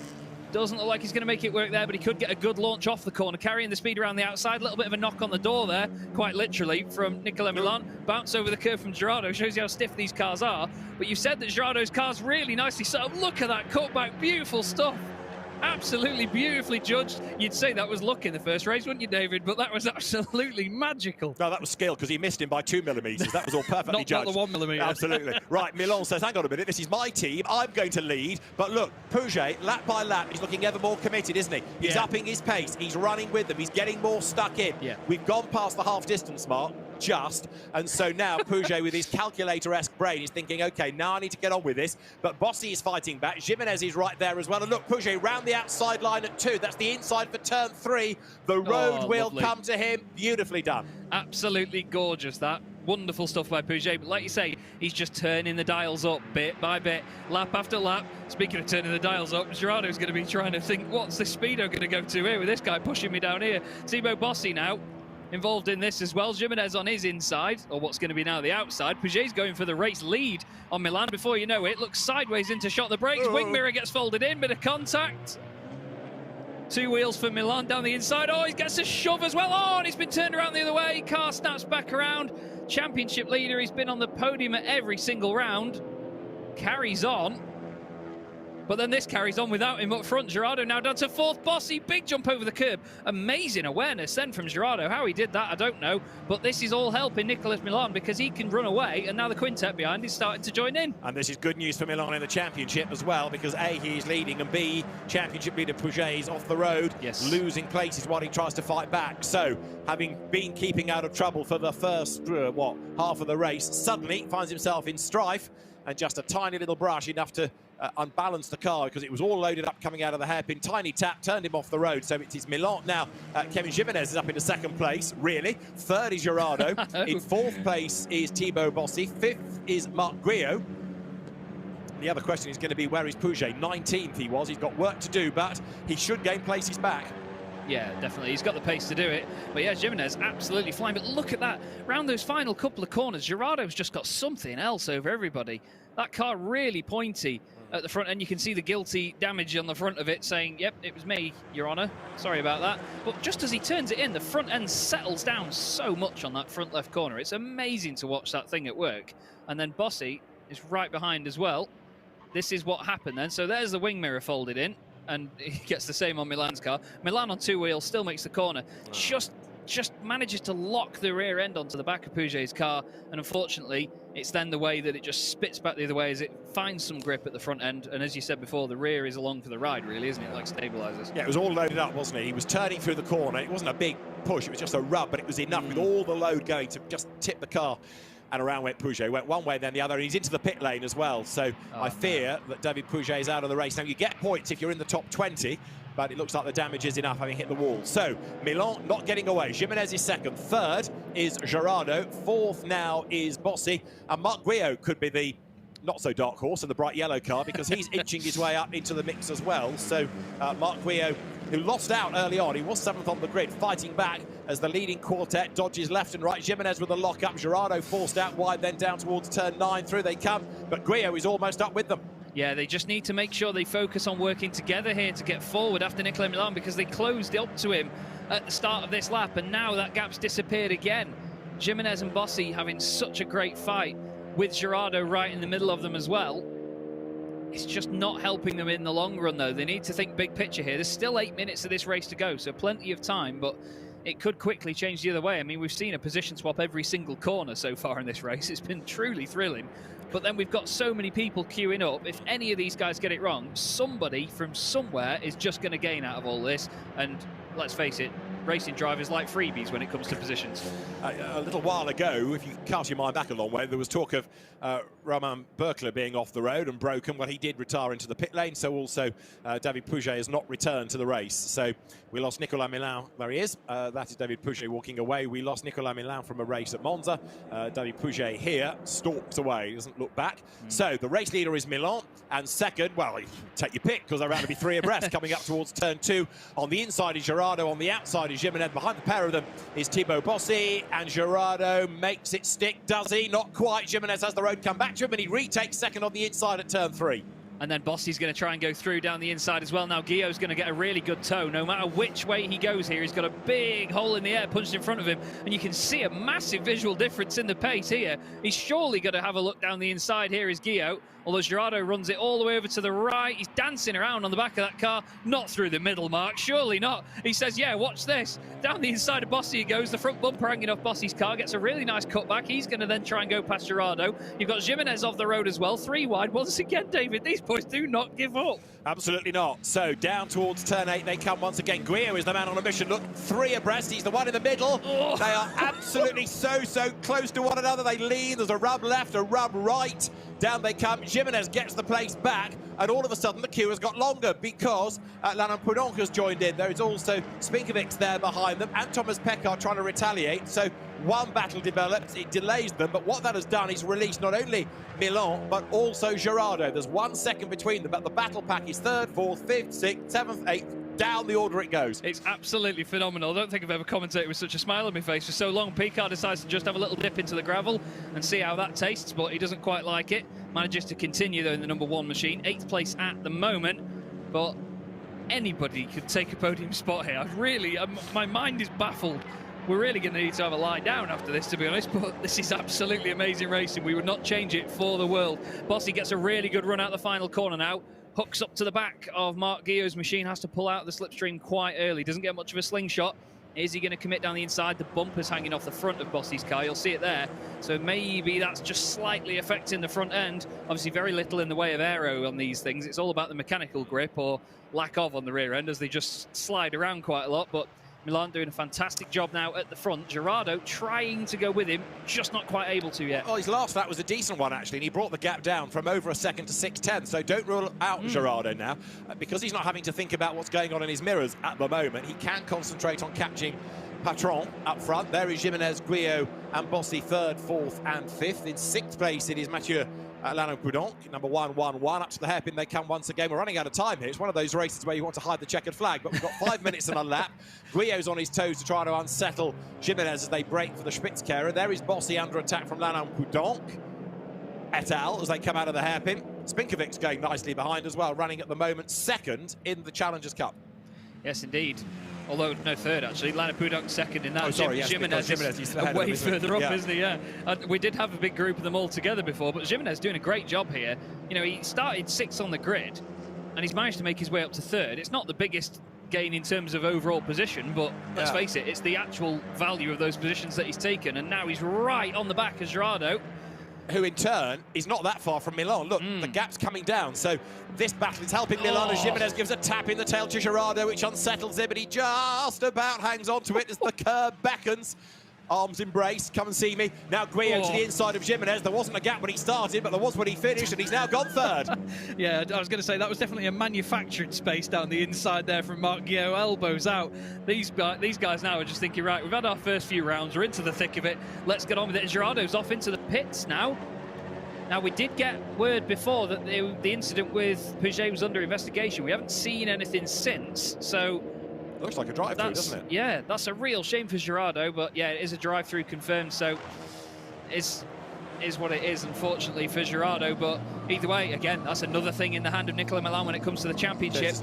Doesn't look like he's going to make it work there, but he could get a good launch off the corner, carrying the speed around the outside. A little bit of a knock on the door there, quite literally, from Nicolas Milan. Bounce over the curve from Gerardo, shows you how stiff these cars are. But you said that Gerardo's car's really nicely set up. Look at that cutback, beautiful stuff. Absolutely beautifully judged. You'd say that was luck in the first race, wouldn't you, David? But that was absolutely magical. No, that was skill, because he missed him by 2 millimetres. That was all perfectly judged. Not the 1 millimetre. Absolutely. Right, Milan says, hang on a minute, this is my team. I'm going to lead. But look, Pouget, lap by lap, he's looking ever more committed, isn't he? He's upping his pace. He's running with them. He's getting more stuck in. Yeah. We've gone past the half-distance mark. And so now Pouget, with his calculator-esque brain, is thinking, OK, now I need to get on with this. But Bossy is fighting back. Jimenez is right there as well. And look, Pouget round the outside line at 2. That's the inside for turn 3. The road will come to him. Beautifully done. Absolutely gorgeous, that. Wonderful stuff by Pouget. But like you say, he's just turning the dials up bit by bit, lap after lap. Speaking of turning the dials up, Gerardo's going to be trying to think, what's the speedo going to go to here with this guy pushing me down here? Thibaut Bossy now involved in this as well. Jimenez on his inside, or what's going to be now the outside. Pouget's going for the race lead on Milan. Before you know it, looks sideways into shot the brakes. Wing mirror gets folded in, bit of contact. 2 wheels for Milan down the inside. Oh, he gets a shove as well. Oh, and he's been turned around the other way. Car snaps back around. Championship leader. He's been on the podium at every single round. Carries on. But then this carries on without him up front. Gerardo now down to 4th. Bossy, big jump over the curb. Amazing awareness then from Gerardo. How he did that, I don't know. But this is all helping Nicolas Milan, because he can run away, and now the quintet behind is starting to join in. And this is good news for Milan in the championship as well, because A, he's leading, and B, championship leader Pouget is off the road, losing places while he tries to fight back. So, having been keeping out of trouble for the first, half of the race, suddenly finds himself in strife, and just a tiny little brush, enough to unbalance the car, because it was all loaded up coming out of the hairpin. Tiny tap turned him off the road. So it is Milan now. Kevin Jimenez is up into 2nd place, really. 3rd is Gerardo. In 4th place is Thibaut Bossy. 5th is Marc Grillo. The other question is going to be, where is Pouget? 19th he was. He's got work to do, but he should gain places back. Yeah, definitely. He's got the pace to do it. But yeah, Jimenez absolutely flying. But look at that. Round those final couple of corners, Gerardo's just got something else over everybody. That car really pointy at the front, and you can see the guilty damage on the front of it saying, yep, it was me, Your Honour. Sorry about that. But just as he turns it in, the front end settles down so much on that front left corner. It's amazing to watch that thing at work. And then Bossy is right behind as well. This is what happened then. So there's the wing mirror folded in, and he gets the same on Milan's car. Milan on 2 wheels still makes the corner. Just just manages to lock the rear end onto the back of Pouget's car, and unfortunately it's then the way that it just spits back the other way as it finds some grip at the front end, and as you said before, the rear is along for the ride, really, isn't it, like stabilizers? Yeah, it was all loaded up, wasn't it? He was turning through the corner. It wasn't a big push, it was just a rub, but it was enough with all the load going to just tip the car. And around went Pouget. Went one way, then the other, and he's into the pit lane as well. So I fear that David Pouget is out of the race. Now, you get points if you're in the top 20, but it looks like the damage is enough, having hit the wall. So Milan not getting away. Jimenez is second. Third is Gerardo. Fourth now is Bossi. And Marc Guillot could be the not-so-dark horse in the bright yellow car, because he's inching his way up into the mix as well. So Marc Guillot, who lost out early on, he was 7th on the grid, fighting back as the leading quartet dodges left and right. Jimenez with a lock-up. Gerardo forced out wide, then down towards turn 9. Through they come, but Guillot is almost up with them. Yeah, they just need to make sure they focus on working together here to get forward after Nicolas Milan, because they closed up to him at the start of this lap, and now that gap's disappeared again. Jimenez and Bossi having such a great fight, with Gerardo right in the middle of them as well. It's just not helping them in the long run, though. They need to think big picture here. There's still 8 minutes of this race to go, so plenty of time, but it could quickly change the other way. I mean, we've seen a position swap every single corner so far in this race. It's been truly thrilling. But then we've got so many people queuing up. If any of these guys get it wrong, somebody from somewhere is just going to gain out of all this. And let's face it, racing drivers like freebies when it comes to positions. A little while ago, if you cast your mind back a long way, there was talk of Romain Berkler being off the road and broken. Well, he did retire into the pit lane, so also David Pouget has not returned to the race. So we lost Nicolas Milan. There he is. That is David Pouget walking away. We lost Nicolas Milan from a race at Monza. David Pouget here stalks away, doesn't look back. So the race leader is Milan, and second, well, take your pick, because they're around to be 3 abreast coming up towards turn 2. On the inside is Gerardo, on the outside is Jimenez. Behind the pair of them is Thibaut Bossi, and Gerardo makes it stick, does he? Not quite. Jimenez has the road come back to him, and he retakes second on the inside at turn 3. And then Bossi's going to try and go through down the inside as well. Now Guillot's going to get a really good toe. No matter which way he goes here, he's got a big hole in the air punched in front of him. And you can see a massive visual difference in the pace here. He's surely going to have a look down the inside. Here is Guillot. Although Gerardo runs it all the way over to the right. He's dancing around on the back of that car. Not through the middle, Mark. Surely not. He says, yeah, watch this. Down the inside of Bossi he goes. The front bumper hanging off Bossi's car. Gets a really nice cutback. He's going to then try and go past Gerardo. You've got Jimenez off the road as well. 3 wide. Once again, David, these boys do not give up. Absolutely not. So down towards turn 8 they come once again. Guillot is the man on a mission. Look, 3 abreast. He's the one in the middle. Oh. They are absolutely so close to one another. They lean. There's a rub left, a rub right. Down they come. Jimenez gets the place back, and all of a sudden the queue has got longer because Laurent Prudhomme has joined in. There is also Spinkovic there behind them, and Thomas Pekar trying to retaliate. So one battle develops, it delays them, but what that has done is released not only Milan, but also Gerardo. There's 1 second between them, but the battle pack is 3rd, 4th, 5th, 6th, 7th, 8th. Down the order it goes. It's absolutely phenomenal. I don't think I've ever commentated with such a smile on my face for so long. Picard decides to just have a little dip into the gravel and see how that tastes, but he doesn't quite like it. Manages to continue, though, in the number 1 machine. 8th place at the moment, but anybody could take a podium spot here. My mind is baffled. We're really going to need to have a lie down after this, to be honest, but this is absolutely amazing racing. We would not change it for the world. Bossi gets a really good run out the final corner now. Hooks up to the back of Marc Guillot's machine, has to pull out the slipstream quite early. Doesn't get much of a slingshot. Is he going to commit down the inside? The bumper's hanging off the front of Bossi's car. You'll see it there. So maybe that's just slightly affecting the front end. Obviously very little in the way of aero on these things. It's all about the mechanical grip or lack of on the rear end as they just slide around quite a lot. But Milan doing a fantastic job now at the front. Gerardo trying to go with him, just not quite able to yet. Oh, his last lap was a decent one, actually, and he brought the gap down from over a second to 6:10. So don't rule out Gerardo now, because he's not having to think about what's going on in his mirrors at the moment. He can concentrate on catching Patron up front. There is Jimenez, Guillot and Bossi 3rd, 4th and 5th. In 6th place it is Mathieu Laurent Prudhomme, number 111. Up to the hairpin they come once again. We're running out of time here. It's one of those races where you want to hide the checkered flag, but we've got 5 minutes and a lap. Guillot's on his toes to try to unsettle Jimenez as they break for the Spitzkehrer. There is Bossi under attack from Laurent Prudhomme et al. As they come out of the hairpin. Spinkovic's going nicely behind as well, running at the moment 2nd in the Challengers Cup. Yes, indeed. Although, no, 3rd, actually. Laurent Prudhomme 2nd in that. Oh, sorry, yes, Jimenez is way further up, isn't he? Yeah. We did have a big group of them all together before, but Jimenez doing a great job here. You know, he started 6th on the grid, and he's managed to make his way up to 3rd. It's not the biggest gain in terms of overall position, but let's face it, it's the actual value of those positions that he's taken, and now he's right on the back of Gerardo, who in turn is not that far from Milan. Look, the gap's coming down, so this battle is helping Milan as Jimenez gives a tap in the tail to Gerardo, which unsettles him, but he just about hangs on to it as the curb beckons. Arms embrace, come and see me. Now Guillaume to the inside of Jimenez. There wasn't a gap when he started, but there was when he finished, and he's now gone third. Yeah, I was going to say, that was definitely a manufactured space down the inside there from Marc Guillaume, elbows out. These guys now are just thinking, right, we've had our first few rounds, we're into the thick of it, let's get on with it. Gerardo's off into the pits now. Now, we did get word before that the incident with Puget was under investigation. We haven't seen anything since, so... Looks like a drive-through, doesn't it? Yeah, that's a real shame for Gerardo, but yeah, it is a drive-through confirmed, so is what it is, unfortunately, for Gerardo. But either way, again, that's another thing in the hand of Nicola Milan when it comes to the championship.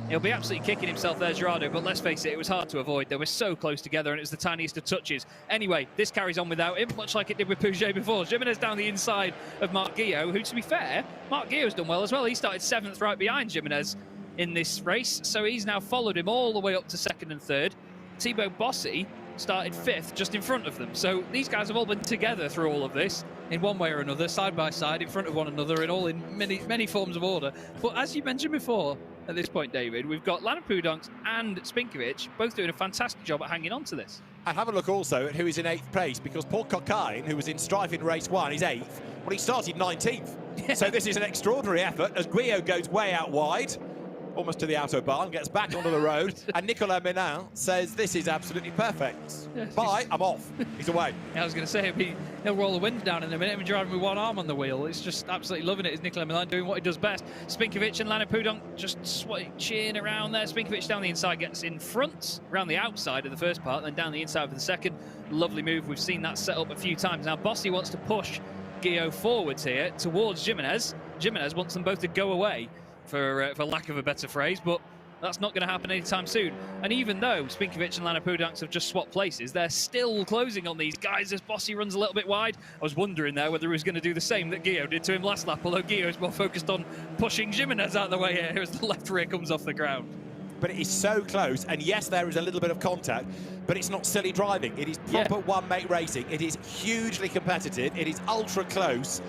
He'll be absolutely kicking himself there, Gerardo, but let's face it, it was hard to avoid. They were so close together, and it was the tiniest of touches. Anyway, this carries on without him, much like it did with Puget before. Jimenez down the inside of Marc Guillaume, who, to be fair, Marc Guillaume's done well as well. He started 7th right behind Jimenez in this race, so he's now followed him all the way up to 2nd and 3rd. Thibaut Bossy started 5th just in front of them, so these guys have all been together through all of this in one way or another, side by side in front of one another, and all in many forms of order. But as you mentioned before, at this point, David, we've got Lana Pudonks and Spinkovic both doing a fantastic job at hanging on to this. And have a look also at who is in 8th place, because Paul Hockenheim, who was in strife in race 1, is 8th. Well, he started 19th. So this is an extraordinary effort as Guillaume goes way out wide, almost to the Autobahn, gets back onto the road, and Nicolas Menin says, this is absolutely perfect. Bye, I'm off. He's away. Yeah, I was going to say, he'll roll the wind down in a minute and driving with one arm on the wheel. It's just absolutely loving it. Is Nicolas Menin doing what he does best. Spinkovic and Lana Pudonk just switching around there. Spinkovic down the inside gets in front, around the outside of the first part, then down the inside for the second. Lovely move. We've seen that set up a few times. Now, Bossy wants to push Guillaume forwards here towards Jimenez. Jimenez wants them both to go away, for lack of a better phrase, but that's not going to happen anytime soon. And even though Spinkovic and Lana Pudonks have just swapped places, they're still closing on these guys as Bossy runs a little bit wide. I was wondering there whether he was going to do the same that Guillaume did to him last lap, although Guillaume is more focused on pushing Jimenez out of the way here as the left rear comes off the ground. But it is so close, and yes, there is a little bit of contact, but it's not silly driving. It is proper one-mate racing. It is hugely competitive. It is ultra close,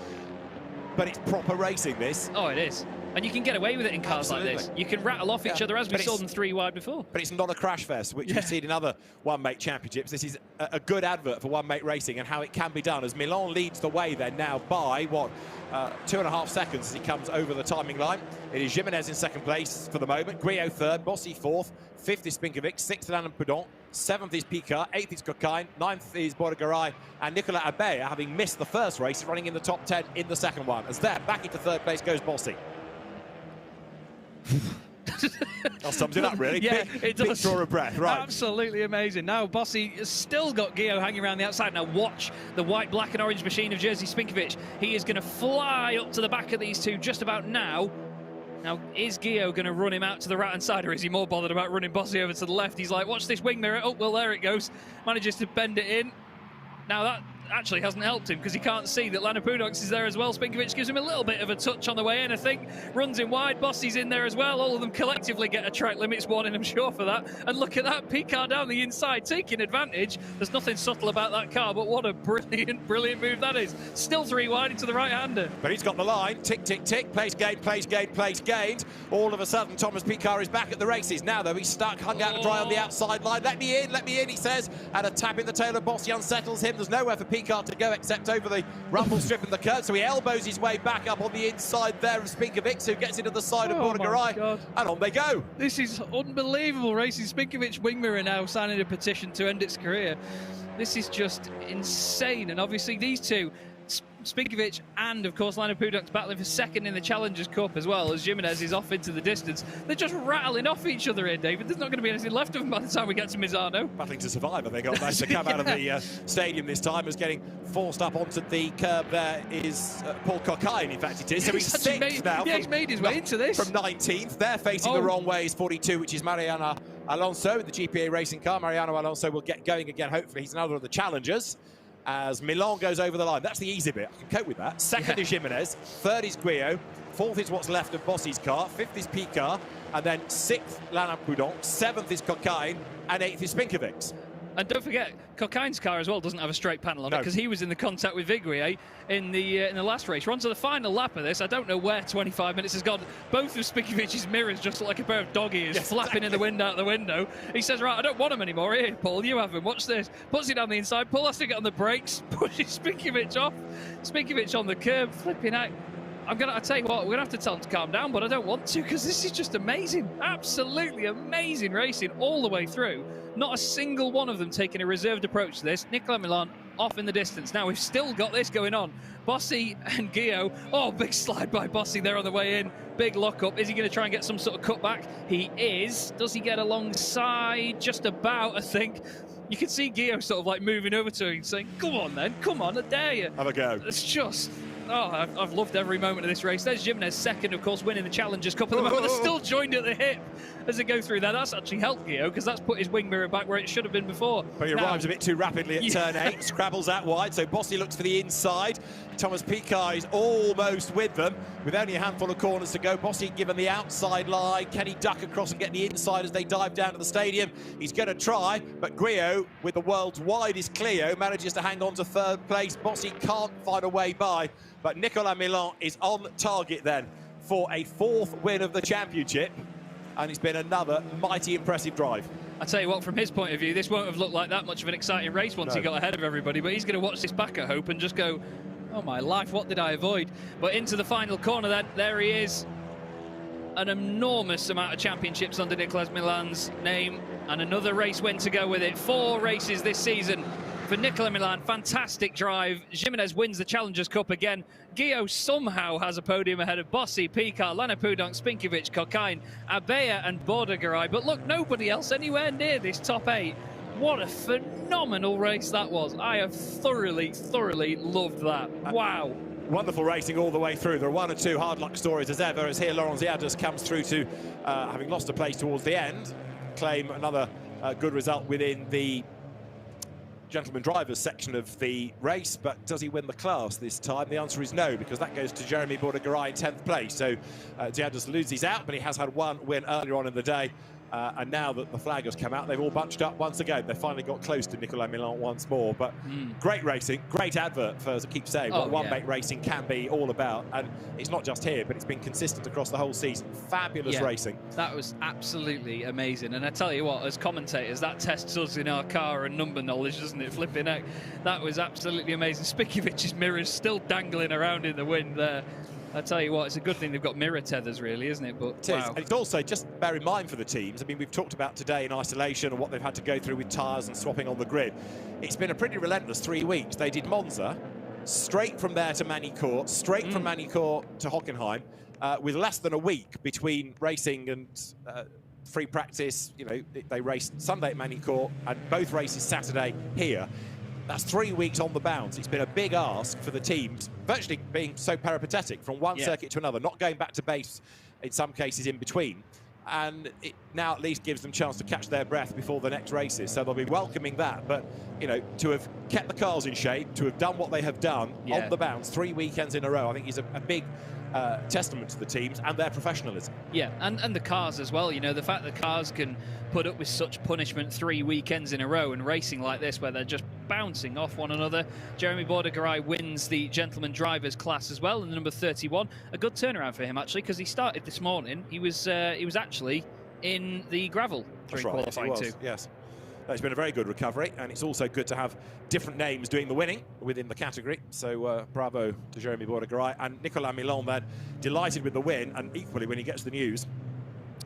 but it's proper racing, this. Oh, it is. And you can get away with it in cars like this. You can rattle off each other, as we saw them 3 wide before. But it's not a crash fest, which we've seen in other one-mate championships. This is a good advert for one-mate racing and how it can be done, as Milan leads the way then now by, 2.5 seconds as he comes over the timing line. It is Jimenez in 2nd place for the moment, Guillaume 3rd, Bossy 4th, 5th is Spinkovic, 6th Lana Pudonk, 7th is Picard, 8th is Hockenheim, 9th is Borgaray, and Nicolas Abbe, having missed the first race, is running in the top 10 in the second one. As there, back into 3rd place goes Bossy. That sums it up, really. Yeah, it does. Big draw of breath, right. Absolutely amazing. Now, Bossy has still got Guillaume hanging around the outside. Now, watch the white, black and orange machine of Jerzy Spinkovic. He is going to fly up to the back of these two just about now. Now, is Guillaume going to run him out to the right-hand side, or is he more bothered about running Bossy over to the left? He's like, watch this wing mirror. Oh, well, there it goes. Manages to bend it in. Now, that actually hasn't helped him because he can't see that Lana Pudonks is there as well. Spinkovic gives him a little bit of a touch on the way in, I think. Runs in wide. Bossy's in there as well. All of them collectively get a track limits warning, I'm sure, for that. And look at that. Picard down the inside taking advantage. There's nothing subtle about that car, but what a brilliant move that is. Still 3 wide into the right-hander. But he's got the line. Tick, tick, tick. Place gained, place gained, place gained. All of a sudden, Thomas Picard is back at the races. Now, though, he's stuck, hung out to dry on the outside line. Let me in, he says. And a tap in the tail of Bossy unsettles him. There's nowhere for Picard to go except over the rumble strip and the curb, so he elbows his way back up on the inside there of Spinkovic, who gets into the side of Borgaray, and on they go. This is unbelievable racing. Spinkovic wing mirror now signing a petition to end its career. This is just insane, and obviously these two, Spinkovic and, of course, Lana Pudonks battling for 2nd in the Challengers Cup as well, as Jimenez is off into the distance. They're just rattling off each other here, David. There's not going to be anything left of them by the time we get to Misano. Battling to survive, I think. Nice to come out of the stadium this time, as getting forced up onto the curb there is Paul Hockenheim, in fact it is. So he's 6th now. Yeah, he's made his way into this. From 19th. They're facing the wrong way is 42, which is Mariano Alonso, the GPA racing car. Mariano Alonso will get going again, hopefully. He's another of the challengers, as Milan goes over the line. That's the easy bit. I can cope with that. 2nd is Jimenez. 3rd is Guillaume. 4th is what's left of Bossy's car. 5th is Picard. and then 6th, Lana Prudhomme, 7th is Hockenheim, and 8th is Spinkovic. And don't forget, Hockenheim's car as well doesn't have a straight panel on it, because he was in the contact with Viguier in the last race. We're on to the final lap of this. I don't know where 25 minutes has gone. Both of Spinkovic's mirrors just look like a pair of dog ears flapping in the wind out the window. He says, right, I don't want them anymore. Here, Paul, you have them. Watch this. Puts it down the inside. Paul has to get on the brakes. Pushes Spinkovic off. Spinkovic on the curb, flipping out. I tell you what, we're going to have to tell him to calm down, but I don't want to, because this is just amazing. Absolutely amazing racing all the way through. Not a single one of them taking a reserved approach to this. Nicolas Milan off in the distance. Now we've still got this going on. Bossy and Guillaume. Oh, big slide by Bossy there on the way in. Big lock up. Is he going to try and get some sort of cutback? He is. Does he get alongside? Just about, I think. You can see Guillaume sort of like moving over to him saying, come on then, come on, I dare you. Have a go. It's just... Oh, I've loved every moment of this race. There's Jimenez second, of course, winning the Challengers Cup at the moment. They're still joined at the hip as they go through there. That's actually helped Guillaume, because that's put his wing mirror back where it should have been before. But he arrives a bit too rapidly at turn 8, scrabbles out wide, so Bossy looks for the inside. Thomas Picard is almost with them, with only a handful of corners to go. Bossy given the outside line. Can he duck across and get the inside as they dive down to the stadium? He's going to try, but Guillaume, with the world's widest Clio, manages to hang on to 3rd place. Bossy can't find a way by. But Nicolas Milan is on target then for a 4th win of the championship. And it's been another mighty impressive drive. I tell you what, from his point of view, this won't have looked like that much of an exciting race once he got ahead of everybody. But he's going to watch this back, I hope, and just go, oh my life, what did I avoid? But into the final corner then, there he is. An enormous amount of championships under Nicolas Milan's name. And another race win to go with it. 4 races this season for Nicolas Milan. Fantastic drive. Jimenez wins the Challengers Cup again. Guillaume somehow has a podium ahead of Bossy, Picard, Lana Prudhomme, Spinkovic, Hockenheim, Abea and Bordegaray. But look, nobody else anywhere near this top 8. What a phenomenal race that was. I have thoroughly loved that. Wow. Wonderful racing all the way through. There are 1 or 2 hard luck stories as ever, as here Laurent Ziadus comes through to, having lost a place towards the end, claim another good result within the gentleman drivers section of the race. But does he win the class this time? The answer is no, because that goes to Jeremy Bordegaray in 10th place. So Ziadus loses out, but he has had 1 win earlier on in the day. And now that the flag has come out, they've all bunched up once again. They finally got close to Nicolas Milan once more. But great racing, great advert for, as I keep saying, what one-make racing can be all about. And it's not just here, but it's been consistent across the whole season. Fabulous racing. That was absolutely amazing. And I tell you what, as commentators, that tests us in our car and number knowledge, doesn't it? Flipping heck. That was absolutely amazing. Spinkovic's mirror's still dangling around in the wind there. I tell you what, it's a good thing they've got mirror tethers, really, isn't it? But it is. And it's also, just bear in mind for the teams, I mean, we've talked about today in isolation and what they've had to go through with tyres and swapping on the grid. It's been a pretty relentless 3 weeks. They did Monza, straight from there to Manicourt, straight from Manicourt to Hockenheim, with less than a week between racing and free practice. You know, they raced Sunday at Manicourt and both races Saturday here. That's 3 weeks on the bounce. It's been a big ask for the teams, virtually being so peripatetic from one circuit to another, not going back to base in some cases in between. And it now at least gives them a chance to catch their breath before the next races. So they'll be welcoming that. But, you know, to have kept the cars in shape, to have done what they have done on the bounce 3 weekends in a row, I think is a big testament to the teams and their professionalism. Yeah, and the cars as well. You know, the fact that cars can put up with such punishment 3 weekends in a row and racing like this where they're just bouncing off one another. Jeremy Bordegaray wins the gentleman drivers class as well in the number 31. A good turnaround for him, actually, because he started this morning. He was actually in the gravel during qualifying too. Yes. It's been a very good recovery, and it's also good to have different names doing the winning within the category. So bravo to Jeremy Bordegaray. And Nicolas Milan then delighted with the win, and equally when he gets the news,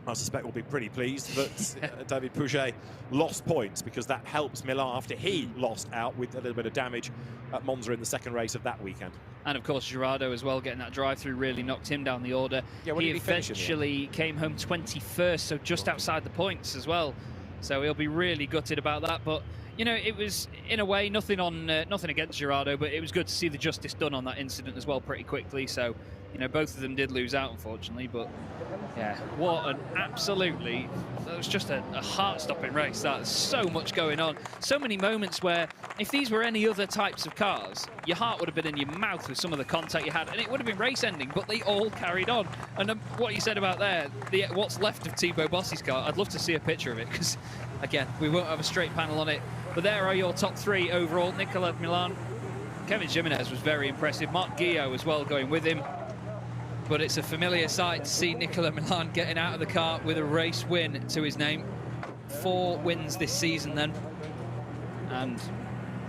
I suspect will be pretty pleased that David Pouget lost points, because that helps Milan after he lost out with a little bit of damage at Monza in the second race of that weekend. And of course Girardeau as well, getting that drive-through really knocked him down the order. Yeah, he eventually came home 21st, so just outside the points as well. So he'll be really gutted about that. But You know, it was, in a way, nothing against Gerardo, but it was good to see the justice done on that incident as well pretty quickly. So, you know, both of them did lose out, unfortunately. But, yeah, what an absolutely... That was just a heart-stopping race. There's so much going on. So many moments where, if these were any other types of cars, your heart would have been in your mouth with some of the contact you had, and it would have been race-ending, but they all carried on. And what you said about there, what's left of Thibaut Bossi's car, I'd love to see a picture of it, because, again, we won't have a straight panel on it. But there are your top three overall. Nicolas Milan, Kevin Jimenez was very impressive. Marc Guillot as well going with him. But it's a familiar sight to see Nicolas Milan getting out of the car with a race win to his name. 4 wins this season then. And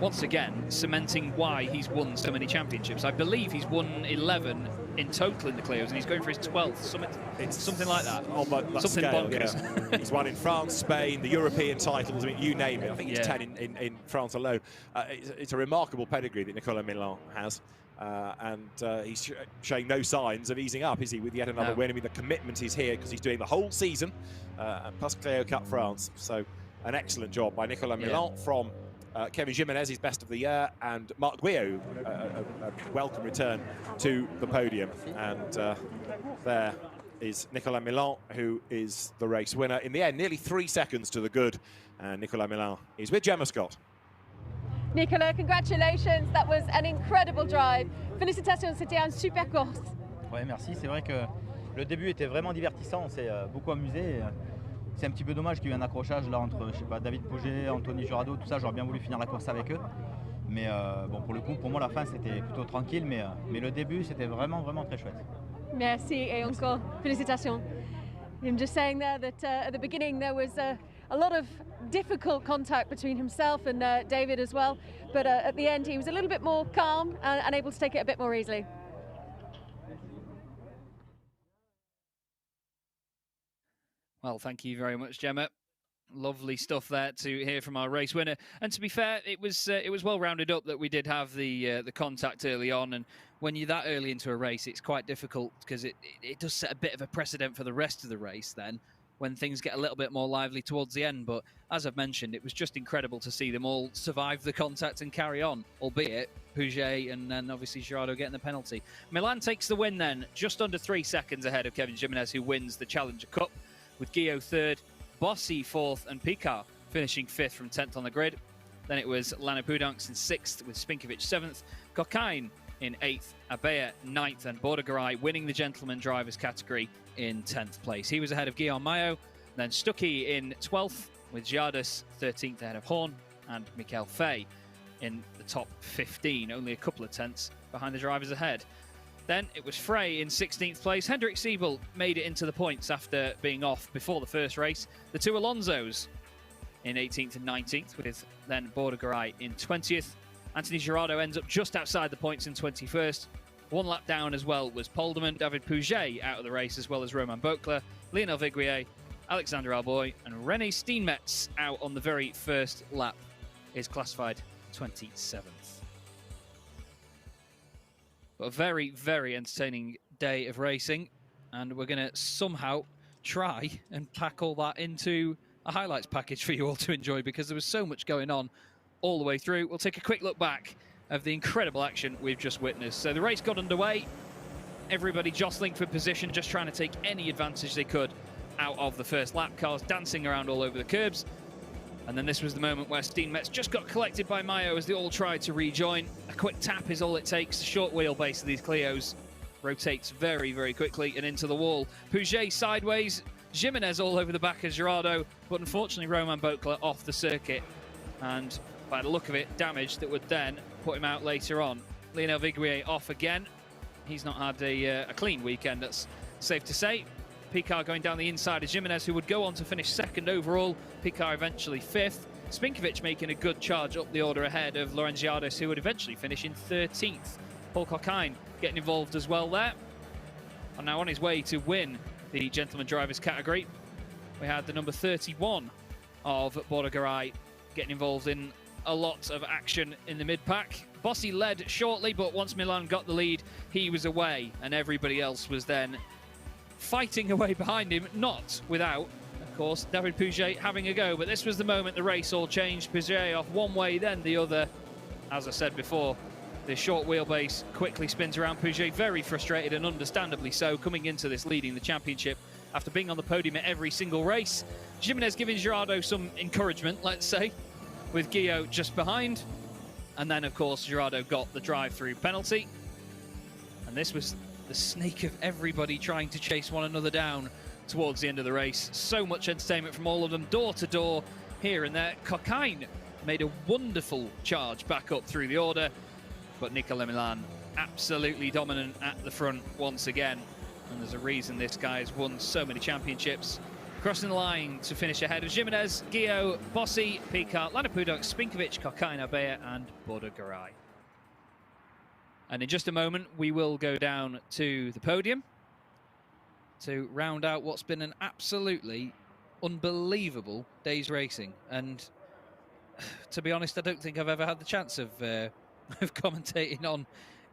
once again, cementing why he's won so many championships. I believe he's won 11 in total in the Clios, and he's going for his 12th, something like that. On that something scale, bonkers. Yeah. He's won in France, Spain, the European titles, I mean, you name it. I think he's 10 in France alone. It's a remarkable pedigree that Nicolas Milan has. He's showing no signs of easing up, is he, with yet another win? I mean, the commitment is here because he's doing the whole season, plus Clio Cup France. So an excellent job by Nicolas Milan from Kevin Jimenez, his best of the year, and Marc Guillot, a welcome return to the podium. And there is Nicolas Milan, who is the race winner. In the end, nearly 3 seconds to the good. And Nicolas Milan is with Gemma Scott. Nicolas, congratulations. That was an incredible drive. Félicitations, c'était un super course. Ouais, merci. C'est vrai que le début était vraiment divertissant. On s'est beaucoup amusé. C'est un petit peu dommage qu'il y ait eu un accrochage là entre, je sais pas, David Pouget, Anthony Jurado, tout ça. J'aurais bien voulu finir la course avec eux. Mais bon, pour le coup, pour moi, la fin, c'était plutôt tranquille. Mais le début, c'était vraiment, vraiment très chouette. Merci et encore félicitations. I'm just saying there that at the beginning there was a lot of difficult contact between himself and David as well. But at the end, he was a little bit more calm and able to take it a bit more easily. Well, thank you very much, Gemma. Lovely stuff there to hear from our race winner. And to be fair, it was well rounded up that we did have the contact early on. And when you're that early into a race, it's quite difficult because it does set a bit of a precedent for the rest of the race then, when things get a little bit more lively towards the end. But as I've mentioned, it was just incredible to see them all survive the contact and carry on, albeit Pouget and then obviously Gerardo getting the penalty. Milan takes the win then, just under 3 seconds ahead of Kevin Jimenez, who wins the Challenger Cup, with Guillot third, Bossi fourth, and Picard finishing fifth from 10th on the grid. Then it was Lana Pudanks in 6th, with Spinkovic 7th, Hockenheim in 8th, Abea 9th, and Bordegaray winning the gentleman drivers category in 10th place. He was ahead of Guillaume Mayo, then Stuckey in 12th, with Giardis 13th ahead of Horn, and Michael Fay in the top 15, only a couple of tenths behind the drivers ahead. Then it was Frey in 16th place. Hendrik Siebel made it into the points after being off before the first race. The two Alonsos in 18th and 19th, with then Bordegaray in 20th. Anthony Gerardo ends up just outside the points in 21st. One lap down as well was Polderman, David Pouget out of the race, as well as Romain Bocler, Lionel Viguier, Alexander Alboy, and René Steenmetz out on the very first lap, is classified 27th. But a very, very entertaining day of racing, and we're going to somehow try and pack all that into a highlights package for you all to enjoy, because there was so much going on all the way through. We'll take a quick look back of the incredible action we've just witnessed. So the race got underway, everybody jostling for position, just trying to take any advantage they could out of the first lap. Cars dancing around all over the curbs. And then this was the moment where Steenmetz just got collected by Mayo as they all tried to rejoin. A quick tap is all it takes. The short wheelbase of these Clios rotates very, very quickly and into the wall. Pouget sideways, Jimenez all over the back of Gerardo, but unfortunately Romain Bocler off the circuit, and by the look of it, damage that would then put him out later on. Lionel Viguier off again. He's not had a clean weekend, that's safe to say. Picard going down the inside of Jimenez, who would go on to finish second overall. Picard eventually fifth. Spinkovic making a good charge up the order ahead of Laurent Giardis, who would eventually finish in 13th. Paul Hockenheim getting involved as well there. And now on his way to win the gentleman drivers category, we had the number 31 of Bordegaray getting involved in a lot of action in the mid-pack. Bossi led shortly, but once Milan got the lead, he was away, and everybody else was then fighting away behind him, not without course, David Pouget having a go, but this was the moment the race all changed. Pouget off one way, then the other. As I said before, the short wheelbase quickly spins around. Pouget very frustrated, and understandably so, coming into this leading the championship after being on the podium at every single race. Jimenez giving Girardeau some encouragement, let's say, with Guillaume just behind. And then, of course, Girardeau got the drive-through penalty. And this was the snake of everybody trying to chase one another down towards the end of the race. So much entertainment from all of them, door to door, here and there. Hockenheim made a wonderful charge back up through the order, but Nicolas Milan absolutely dominant at the front once again. And there's a reason this guy has won so many championships. Crossing the line to finish ahead of Jimenez, Guillaume, Bossi, Picard, Lanapudok, Spinkovic, Hockenheim, Abea and Bodogaray. And in just a moment, we will go down to the podium to round out what's been an absolutely unbelievable day's racing. And to be honest, I don't think I've ever had the chance of commentating on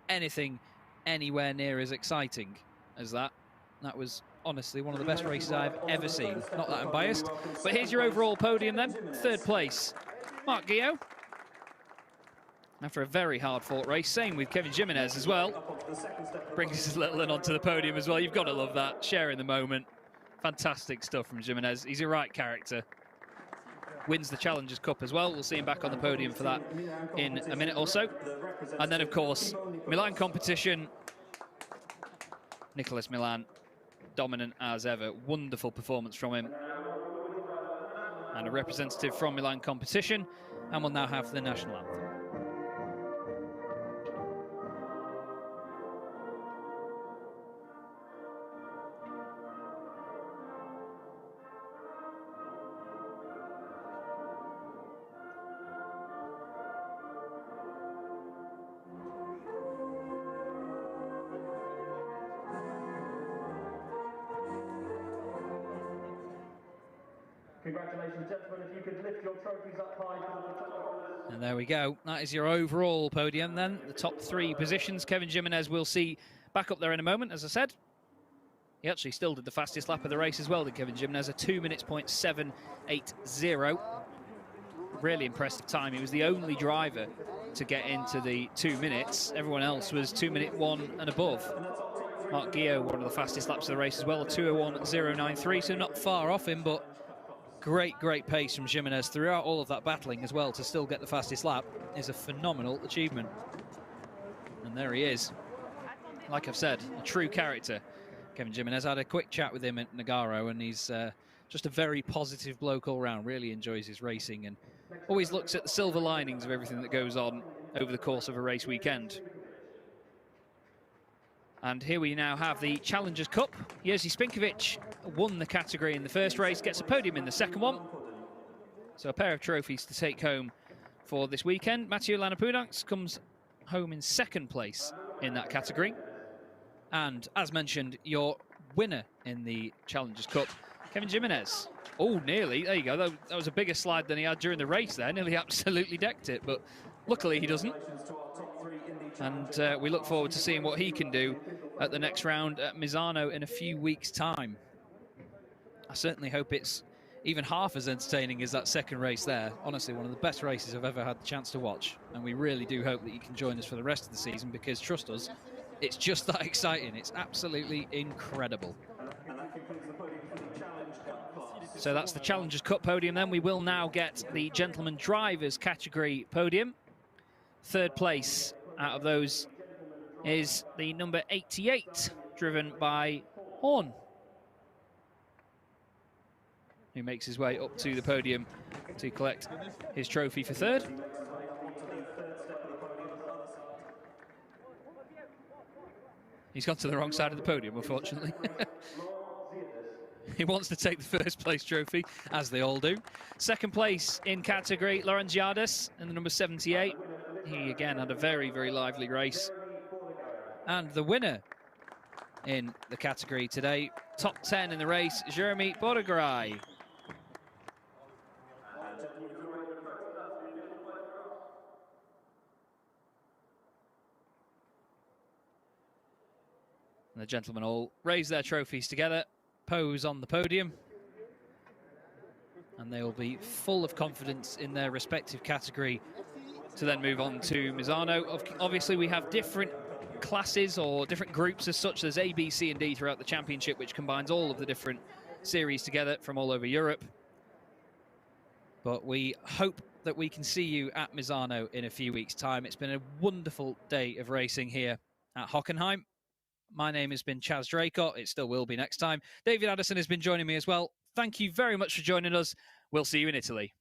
anything anywhere near as exciting as that. That was honestly one of the best races I've ever seen. Not that I'm biased, but here's your overall podium then. Third place, Marc Guillaume. After a very hard-fought race, same with Kevin Jimenez as well. Brings his little one onto the podium as well. You've got to love that, sharing the moment. Fantastic stuff from Jimenez. He's a right character. Wins the Challengers Cup as well. We'll see him back on the podium for that in a minute or so. And then, of course, Milan competition. Nicolas Milan, dominant as ever. Wonderful performance from him. And a representative from Milan competition. And we'll now have the national anthem. Congratulations, gentlemen. If you could lift your trophies up high. And there we go. That is your overall podium then. The top three positions. Kevin Jimenez we'll see back up there in a moment, as I said. He actually still did the fastest lap of the race as well, did Kevin Jimenez, a 2 minutes point 780. Really impressive time. He was the only driver to get into the 2 minutes. Everyone else was 2 minute 1 and above. Marc Guillaume, one of the fastest laps of the race as well, a 2:01.093, so not far off him, but great pace from Jimenez throughout all of that battling as well. To still get the fastest lap is a phenomenal achievement. And there he is. Like I've said, a true character. Kevin Jimenez. I had a quick chat with him at Nogaro, and he's just a very positive bloke all round. Really enjoys his racing and always looks at the silver linings of everything that goes on over the course of a race weekend. And here we now have the Challengers Cup. Jerzy Spinkovic won the category in the first race, gets a podium in the second one. So a pair of trophies to take home for this weekend. Mathieu Lanapudok comes home in second place in that category. And as mentioned, your winner in the Challengers Cup, Kevin Jimenez. Oh, nearly. There you go. That was a bigger slide than he had during the race there. Nearly absolutely decked it, but luckily he doesn't. And we look forward to seeing what he can do at the next round at Misano in a few weeks' time. I certainly hope it's even half as entertaining as that second race there. Honestly, one of the best races I've ever had the chance to watch. And we really do hope that you can join us for the rest of the season, because trust us, it's just that exciting. It's absolutely incredible. So that's the Challengers Cup podium then. We will now get the Gentleman Drivers category podium. Third place out of those is the number 88, driven by Horn, who makes his way up to the podium to collect his trophy for third. He's gone to the wrong side of the podium, unfortunately. He wants to take the first place trophy, as they all do. Second place in category, Laurentiades in the number 78. He again had a very lively race. And the winner in the category today, top 10 in the race, Jeremy Bodogaray. And the gentlemen all raise their trophies together, pose on the podium. and they will be full of confidence in their respective category to then move on to Misano. Obviously, we have different classes or different groups as such. There's A, B, C, and D throughout the championship, which combines all of the different series together from all over Europe. But we hope that we can see you at Misano in a few weeks' time. It's been a wonderful day of racing here at Hockenheim. My name has been Chaz Draycott. It still will be next time. David Addison has been joining me as well. Thank you very much for joining us. We'll see you in Italy.